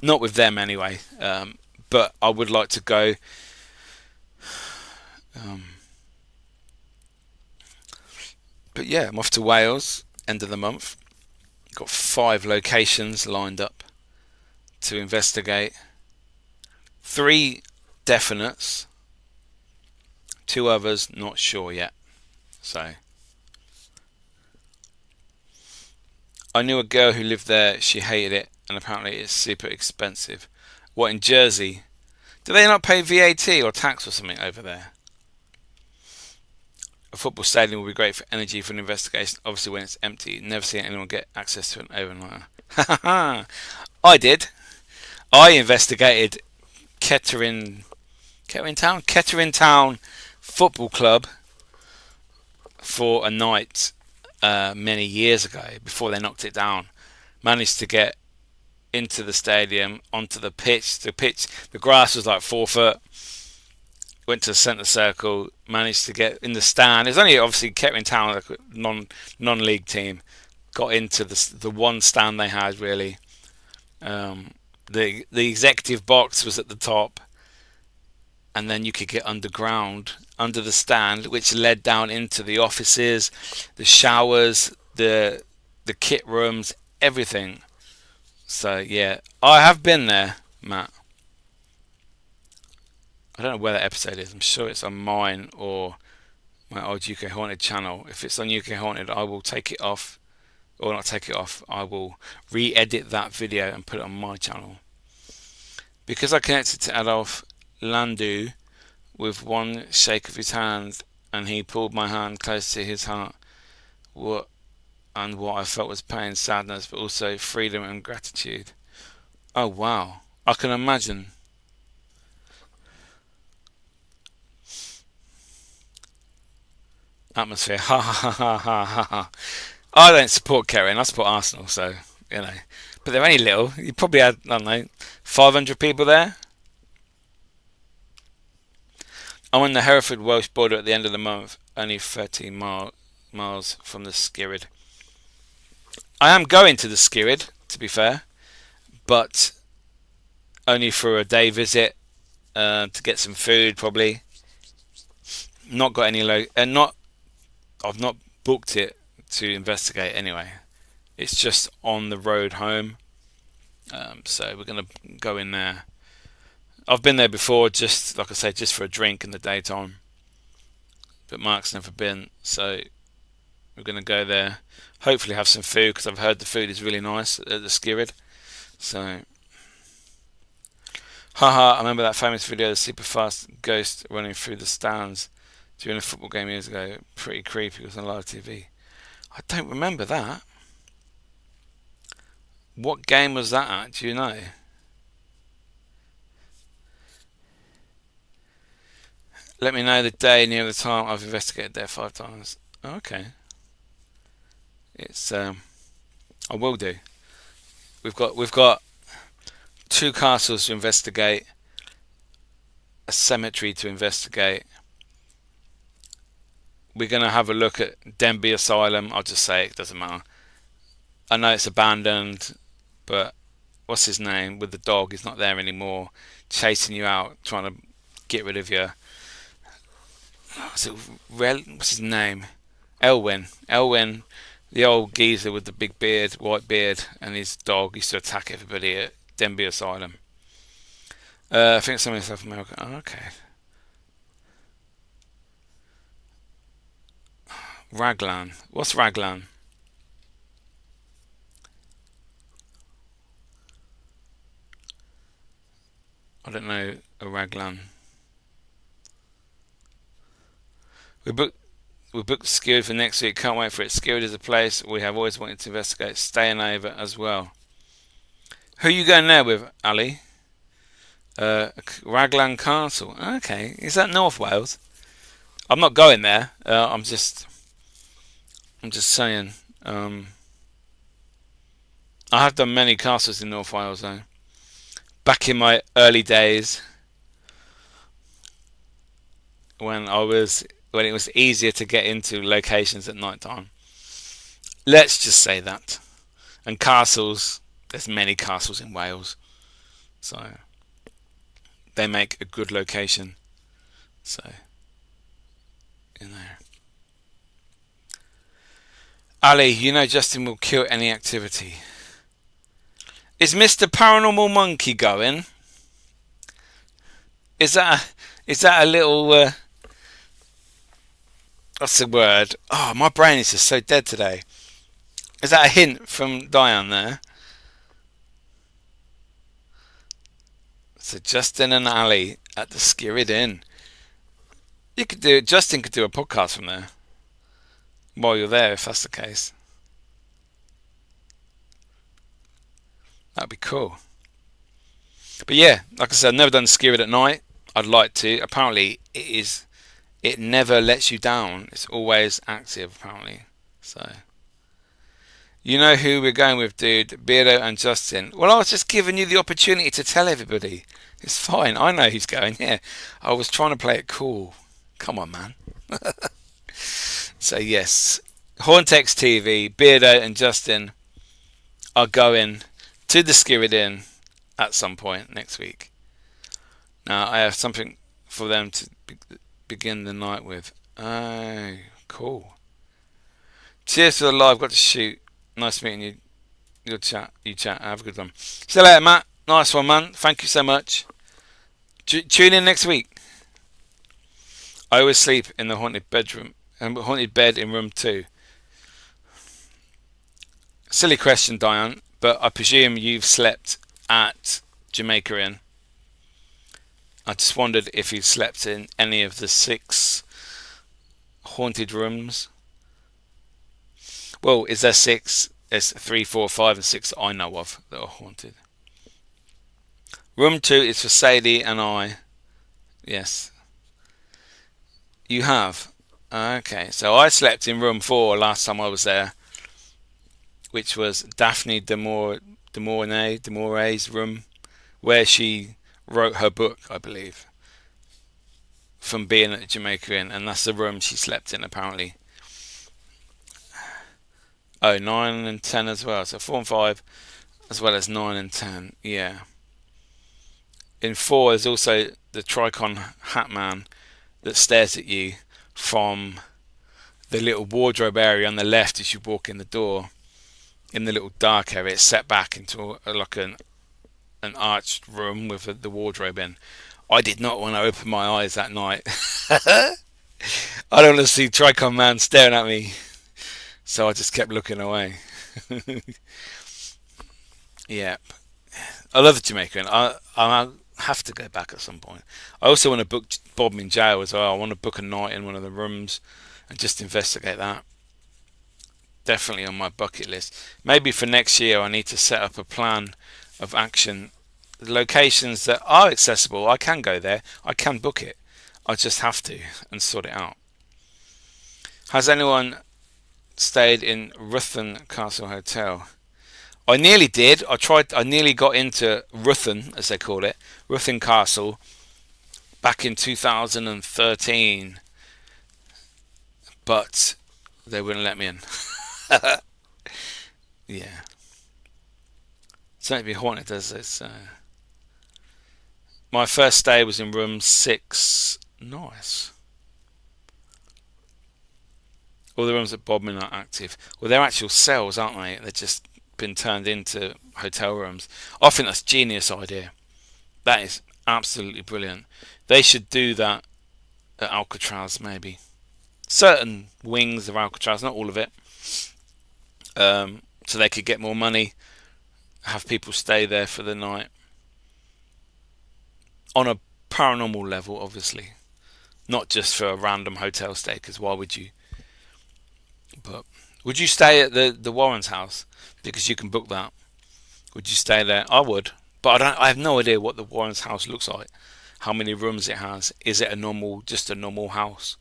not with them anyway. But I would like to go. But yeah, I'm off to Wales end of the month. Got 5 locations lined up to investigate. 3 definites. 2 others not sure yet. So I knew a girl who lived there. She hated it, and apparently it's super expensive. What, in Jersey? Do they not pay VAT or tax or something over there? A football stadium will be great for energy for an investigation. Obviously, when it's empty, never seen anyone get access to an overnight. I did. I investigated Kettering Town Football Club for a night many years ago before they knocked it down. Managed to get into the stadium, onto the pitch. The grass was like 4 foot. Went to the centre circle, managed to get in the stand. It's only obviously Kettering Town, like a non-league team. Got into the one stand they had really. The executive box was at the top, and then you could get underground under the stand, which led down into the offices, the showers, the kit rooms, everything. So yeah, I have been there, Matt. I don't know where that episode is. I'm sure it's on mine or my old UK Haunted channel. If it's on UK Haunted, I will take it off. Or not take it off. I will re-edit that video and put it on my channel. Because I connected to Adolf Landu with one shake of his hand, and he pulled my hand close to his heart. What I felt was pain, sadness, but also freedom and gratitude. Oh wow. I can imagine. Atmosphere. Ha ha ha ha ha ha. I don't support Kettering. I support Arsenal, so you know. But they're only little. You probably had, I don't know, 500 people there. I'm on the Hereford Welsh border at the end of the month, only 13 miles from the Skirrid. I am going to the Skirrid, to be fair, but only for a day visit to get some food, probably. Not got any I've not booked it to investigate anyway. It's just on the road home, so we're gonna go in there. I've been there before, just like I say, just for a drink in the daytime. But Mark's never been, so we're gonna go there. Hopefully have some food because I've heard the food is really nice at the Skirrid. So, haha! I remember that famous video of the super fast ghost running through the stands during a football game years ago. Pretty creepy. It was on live TV. I don't remember that. What game was that at? Do you know? Let me know the day near the time. I've investigated there 5 times. Okay. It's I will do. We've got 2 castles to investigate, a cemetery to investigate. We're gonna have a look at Denby Asylum. I'll just say it doesn't matter. I know it's abandoned, but what's his name with the dog? He's not there anymore, chasing you out, trying to get rid of you. What's his name? Elwyn, the old geezer with the big beard, white beard, and his dog used to attack everybody at Denby Asylum. I think it's something in South America. Oh, okay. Raglan. What's Raglan? I don't know a Raglan. We booked Skirrid for next week. Can't wait for it. Skirrid is a place we have always wanted to investigate. Staying over as well. Who are you going there with, Ali? Raglan Castle. Okay, is that North Wales? I'm not going there. I'm just saying. I have done many castles in North Wales though. Back in my early days, when it was easier to get into locations at night time. Let's just say that. And castles, there's many castles in Wales, so they make a good location. So, in there. Ali, you know Justin will kill any activity. Is Mr. Paranormal Monkey going? Is that a little what's the word? Oh, my brain is just so dead today. Is that a hint from Diane there? So Justin and Ali at the Skirrid Inn. Justin could do a podcast from there while you're there, if that's the case. That'd be cool. But yeah, like I said, I've never done Skirrid at night. I'd like to. Apparently, it never lets you down. It's always active, apparently. So, you know who we're going with, dude? Beardo and Justin. Well, I was just giving you the opportunity to tell everybody. It's fine. I know who's going. Yeah, I was trying to play it cool. Come on, man. So yes, Hauntex TV, Beardo and Justin are going to the Skirrid Inn at some point next week. Now I have something for them to begin the night with. Oh, cool. Cheers for the live. Got to shoot. Nice meeting you. You chat. Have a good one. See you later, Matt. Nice one, man. Thank you so much. Tune in next week. I always sleep in the haunted bed in room 2. Silly question, Diane, but I presume you've slept at Jamaica Inn. I just wondered if you've slept in any of the 6 haunted rooms. Well, is there 6? There's 3, 4, 5 and 6 that I know of that are haunted. Room 2 is for Sadie and I. Yes. You have? Okay, so I slept in room 4 last time I was there, which was Daphne de Moret's room, where she wrote her book, I believe, from being at the Jamaica Inn, and that's the room she slept in, apparently. Oh, 9 and 10 as well, so 4 and 5, as well as 9 and 10, yeah. In 4, there's also the Tricon Hat Man that stares at you from the little wardrobe area on the left as you walk in the door. In the little dark area, it's set back into like an arched room with the wardrobe in. I did not want to open my eyes that night. I don't want to see Tricon Man staring at me, so I just kept looking away. Yeah, I love the Jamaican. I have to go back at some point. I also want to book Bob in jail as well. I want to book a night in one of the rooms and just investigate that. Definitely on my bucket list. Maybe for next year I need to set up a plan of action. The locations that are accessible, I can go there. I can book it. I just have to and sort it out. Has anyone stayed in Ruthin Castle Hotel? I nearly did. I nearly got into Ruthin, as they call it, Ruthin Castle, back in 2013. But they wouldn't let me in. Yeah. Something to be haunted, does this? My first stay was in room 6. Nice. All the rooms at Bodmin are active. Well, they're actual cells, aren't they? They're just been turned into hotel rooms. I think that's a genius idea. That is absolutely brilliant. They should do that at Alcatraz, maybe. Certain wings of Alcatraz, not all of it. So they could get more money, have people stay there for the night. On a paranormal level, obviously. Not just for a random hotel stay, because why would you? But would you stay at the Warren's house? Because you can book that. Would you stay there? I would. But I have no idea what the Warren's house looks like. How many rooms it has. Is it just a normal house?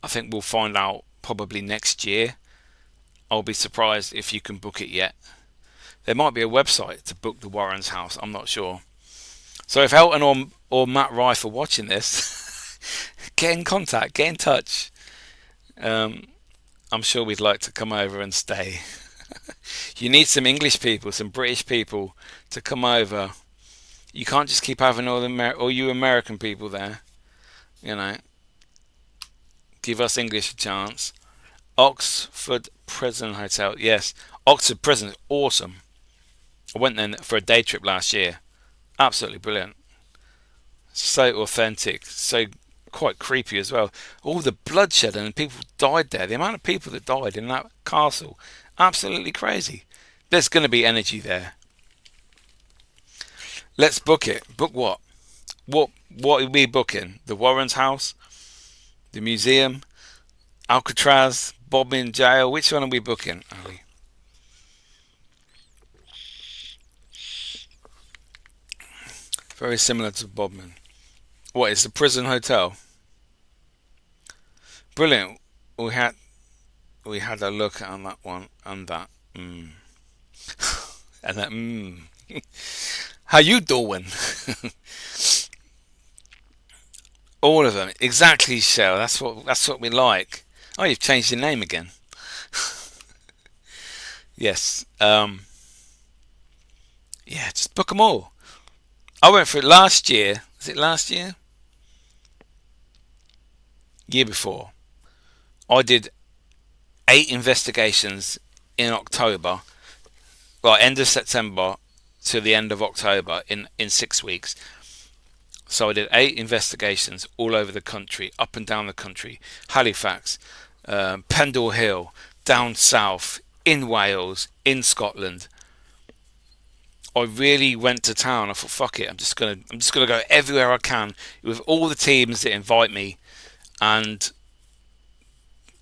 I think we'll find out probably next year. I'll be surprised if you can book it yet. There might be a website to book the Warren's house. I'm not sure. So if Elton or Matt Rife are watching this, Get in contact, get in touch. Um, I'm sure we'd like to come over and stay. You need some English people, some British people to come over. You can't just keep having all you American people there. You know, give us English a chance. Oxford Prison Hotel. Yes, Oxford Prison is awesome. I went there for a day trip last year. Absolutely brilliant. So authentic. So quite creepy as well. All the bloodshed and people died there. The amount of people that died in that castle. Absolutely crazy. There's going to be energy there. Let's book it. Book what? What are we booking? The Warren's house? The museum? Alcatraz? Bodmin jail? Which one are we booking, Ali? Very similar to Bodmin. What is the prison hotel? Brilliant. We had a look at that one and that. And that. How you doing? All of them. Exactly, Shell. That's what we like. Oh, you've changed your name again. Yes. Yeah, just book them all. I went for it last year. Was it last year? Year before. I did 8 investigations in October. Well, end of September to the end of October in 6 weeks. So I did 8 investigations all over the country, up and down the country. Halifax, Pendle Hill, down south, in Wales, in Scotland. I really went to town. I thought, fuck it, I'm just gonna go everywhere I can with all the teams that invite me. And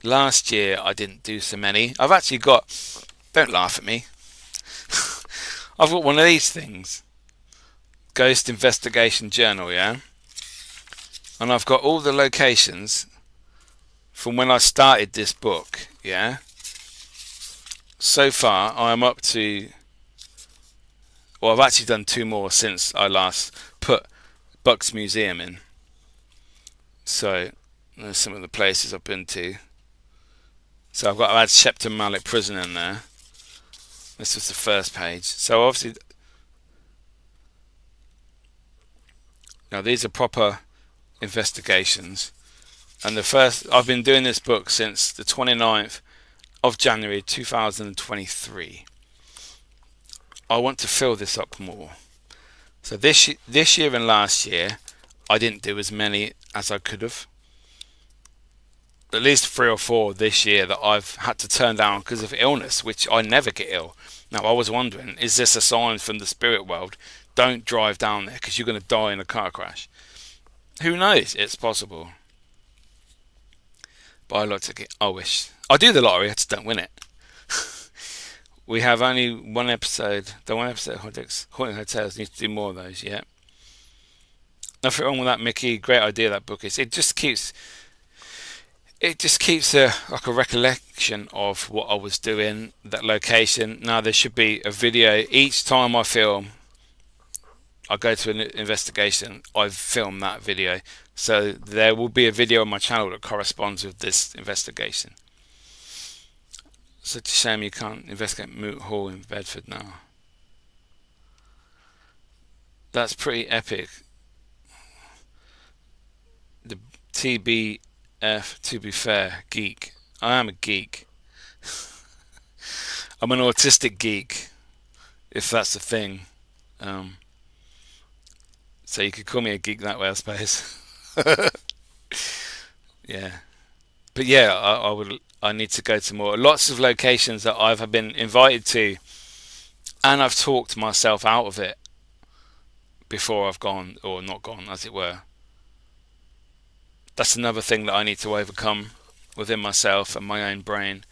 last year I didn't do so many. I've actually got. Don't laugh at me. I've got one of these things. Ghost Investigation Journal, yeah? And I've got all the locations from when I started this book, yeah? So far, I'm up to... Well, I've actually done 2 more since I last put Bucks Museum in. So, there's some of the places I've been to. So I've had Shepton Mallet Prison in there. This was the first page. So obviously... Now these are proper investigations. And the first... I've been doing this book since the 29th of January 2023. I want to fill this up more. So this year and last year, I didn't do as many as I could have. At least 3 or 4 this year that I've had to turn down because of illness, which I never get ill. Now I was wondering, is this a sign from the spirit world? Don't drive down there because you're going to die in a car crash. Who knows? It's possible. But I like to get... I wish. I do the lottery, I just don't win it. We have only one episode. The one episode of Haunting Hotels. Need to do more of those, yeah. Nothing wrong with that, Mickey. Great idea, that book is. It just keeps like a recollection of what I was doing, that location. Now there should be a video each time I film. I go to an investigation, I film that video. So there will be a video on my channel that corresponds with this investigation. Such a shame you can't investigate Moot Hall in Bedford now. That's pretty epic. The TBF, to be fair, geek. I am a geek. I'm an autistic geek, if that's a thing. So you could call me a geek that way, I suppose. Yeah. But yeah, I need to go to more. Lots of locations that I've been invited to, and I've talked myself out of it before I've gone, or not gone, as it were. That's another thing that I need to overcome within myself and my own brain,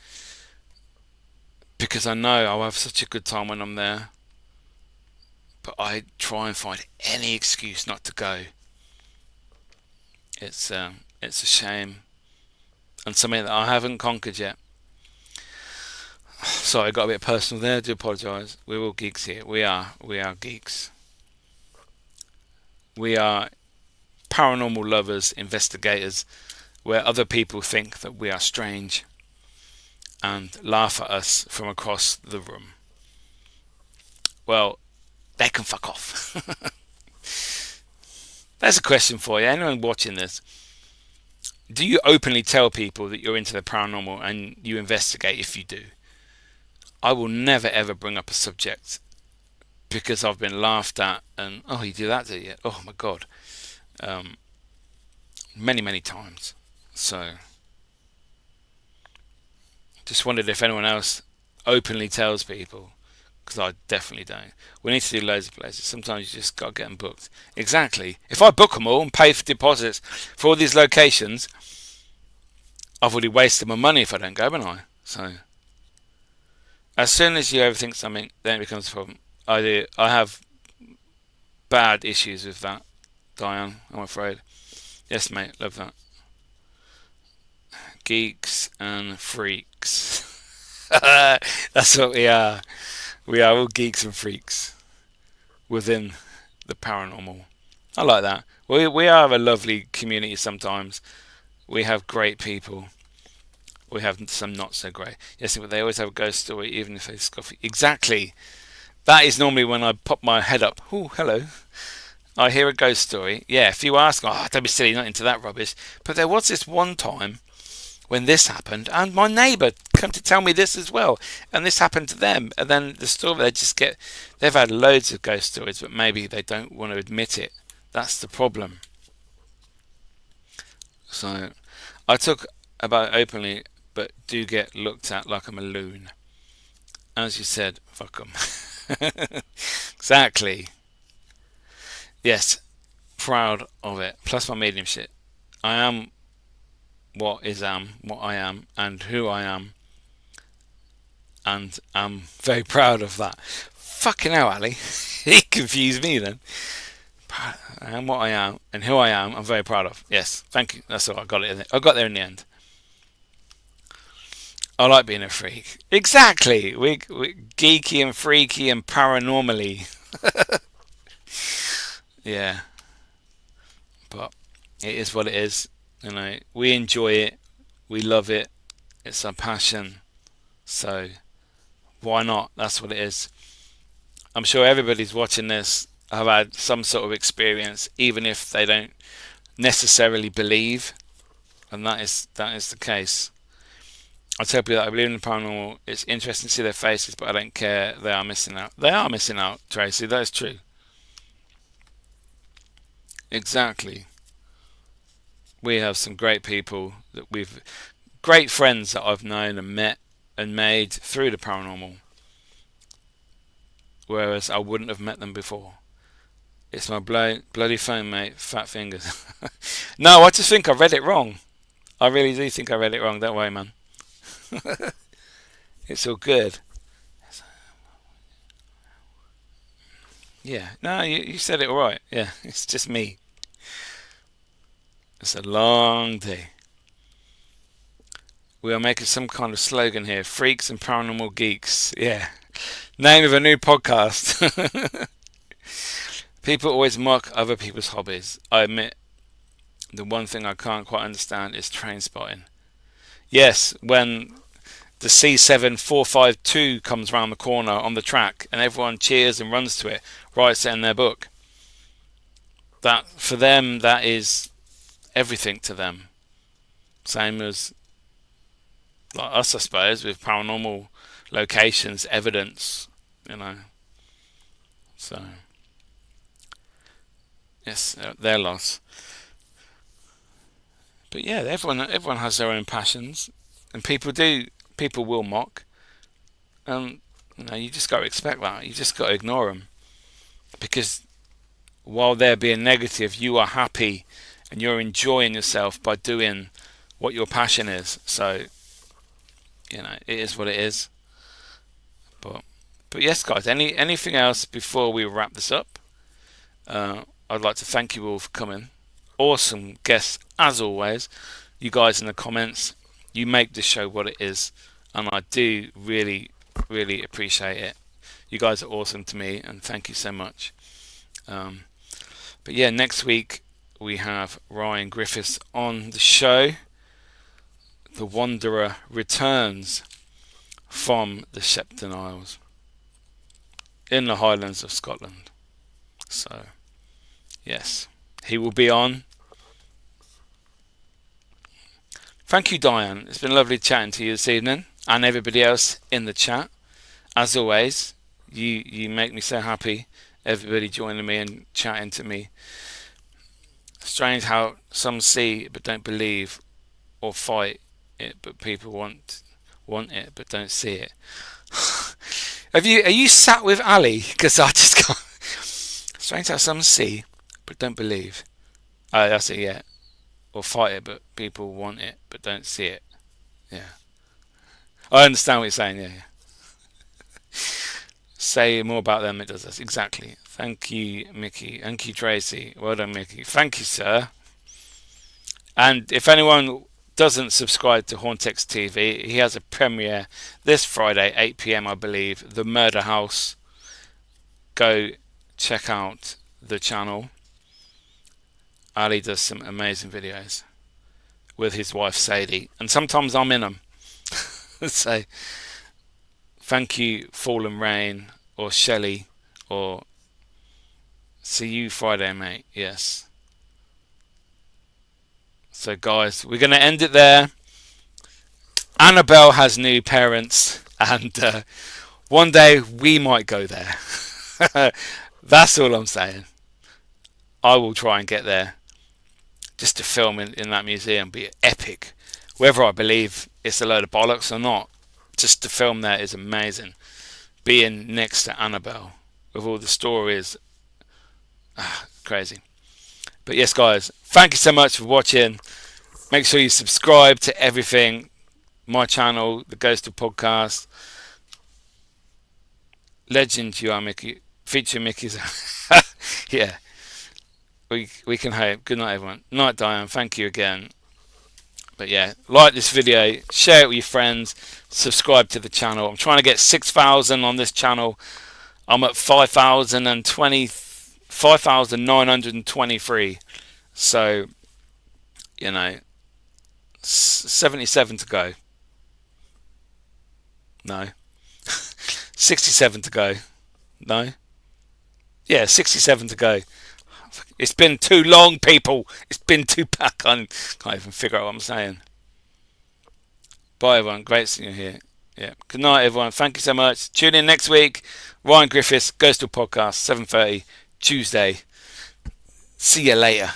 because I know I'll have such a good time when I'm there, but I try and find any excuse not to go. It's a shame, and something that I haven't conquered yet. Sorry, I got a bit personal there. I do apologise. We're all geeks here. We are geeks. We are paranormal lovers, investigators, where other people think that we are strange and laugh at us from across the room. Well, they can fuck off. That's a question for you. Anyone watching this, do you openly tell people that you're into the paranormal and you investigate if you do? I will never ever bring up a subject because I've been laughed at and, oh, you do that, do you? Oh my God. Many times. So, just wondered if anyone else openly tells people, because I definitely don't. We need to do loads of places. Sometimes you just got to get them booked. Exactly. If I book them all and pay for deposits for all these locations, I've already wasted my money if I don't go, haven't I? So, as soon as you overthink something, then it becomes a problem. I have bad issues with that, Diane, I'm afraid. Yes, mate, love that. Geeks and freaks. That's what we are. We are all geeks and freaks within the paranormal. I like that. We are a lovely community sometimes. We have great people. We have some not so great. Yes, but they always have a ghost story, even if they scoff. Exactly. That is normally when I pop my head up. Oh, hello. I hear a ghost story. Yeah, if you ask, oh, don't be silly, not into that rubbish. But there was this one time when this happened, and my neighbour come to tell me this as well, and this happened to them. And then the story, they've had loads of ghost stories, but maybe they don't want to admit it. That's the problem. So, I talk about it openly, but do get looked at like I'm a loon. As you said, fuck them. Exactly. Yes, proud of it. Plus my mediumship. I am what I am, and who I am, and I'm very proud of that. Fucking hell, Ali. He confused me then. I am what I am, and who I am, I'm very proud of. Yes, thank you. That's all. I got it. I got there in the end. I like being a freak. Exactly. We geeky and freaky and paranormally. Yeah. But it is what it is. You know, we enjoy it. We love it. It's our passion. So why not? That's what it is. I'm sure everybody's watching this have had some sort of experience, even if they don't necessarily believe. And that is the case. I tell people that I believe in the paranormal. It's interesting to see their faces, but I don't care. They are missing out. They are missing out, Tracy. That is true. Exactly. We have some great people great friends that I've known and met and made through the paranormal, whereas I wouldn't have met them before. It's my bloody phone, mate. Fat fingers. No, I just think I read it wrong. I really do think I read it wrong. Don't worry, man. It's all good. Yeah. No, you said it all right. Yeah, it's just me. It's a long day. We are making some kind of slogan here. Freaks and Paranormal Geeks. Yeah. Name of a new podcast. People always mock other people's hobbies. I admit, the one thing I can't quite understand is train spotting. Yes, when the C7452 comes round the corner on the track and everyone cheers and runs to it, writes it in their book. That, for them, that is everything to them. Same as like us, I suppose, with paranormal locations, evidence, you know. So, yes, their loss. But yeah, everyone has their own passions, and people will mock, and you just got to expect that. You just got to ignore them, because while they're being negative, you are happy and you're enjoying yourself by doing what your passion is. So, it is what it is. But yes, guys. Anything else before we wrap this up? I'd like to thank you all for coming. Awesome guests as always. You guys in the comments, you make this show what it is, and I do really, really appreciate it. You guys are awesome to me, and thank you so much. But yeah, next week we have Ryan Griffiths on the show. The Wanderer returns from the Shepton Isles in the Highlands of Scotland. So, yes, he will be on. Thank you, Diane. It's been lovely chatting to you this evening, and everybody else in the chat. As always, you make me so happy. Everybody joining me and chatting to me. Strange how some see but don't believe, or fight it, but people want it but don't see it. Are you sat with Ali? Because I just can't. Strange how some see but don't believe. Oh, that's it. Yeah. Or fight it, but people want it but don't see it. Yeah. I understand what you're saying. Yeah. Say more about them. It does this exactly. Thank you, Mickey. Thank you, Tracy. Well done, Mickey. Thank you, sir. And if anyone doesn't subscribe to Hauntex TV, he has a premiere this Friday, 8 p.m. I believe, The Murder House. Go check out the channel. Ali does some amazing videos with his wife Sadie, and sometimes I'm in them. So thank you, Fallen Rain, or Shelley, or see you Friday, mate. Yes. So guys, we're going to end it there. Annabelle has new parents, and one day we might go there. That's all I'm saying. I will try and get there just to film in that museum. Be epic. Whether I believe it's a load of bollocks or not, just to film there is amazing. Being next to Annabelle with all the stories, crazy. But yes, guys, thank you so much for watching. Make sure you subscribe to everything. My channel, the Ghost of Podcast. Legend you are, Mickey. Feature Mickey's. Yeah. We can hope. Good night, everyone. Night, Diane. Thank you again. But yeah, like this video, share it with your friends, subscribe to the channel. I'm trying to get 6,000 on this channel. I'm at 5,923. So, 77 to go. No. 67 to go. No. Yeah, 67 to go. It's been too long, people. It's been too packed. I can't even figure out what I'm saying. Bye, everyone. Great seeing you here. Yeah. Good night, everyone. Thank you so much. Tune in next week. Ryan Griffiths, Ghost of Podcast, 7:30, Tuesday. See you later.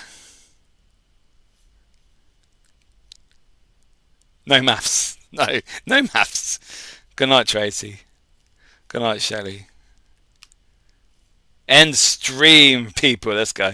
No maths. No maths. Good night, Tracy. Good night, Shelley. End stream, people. Let's go.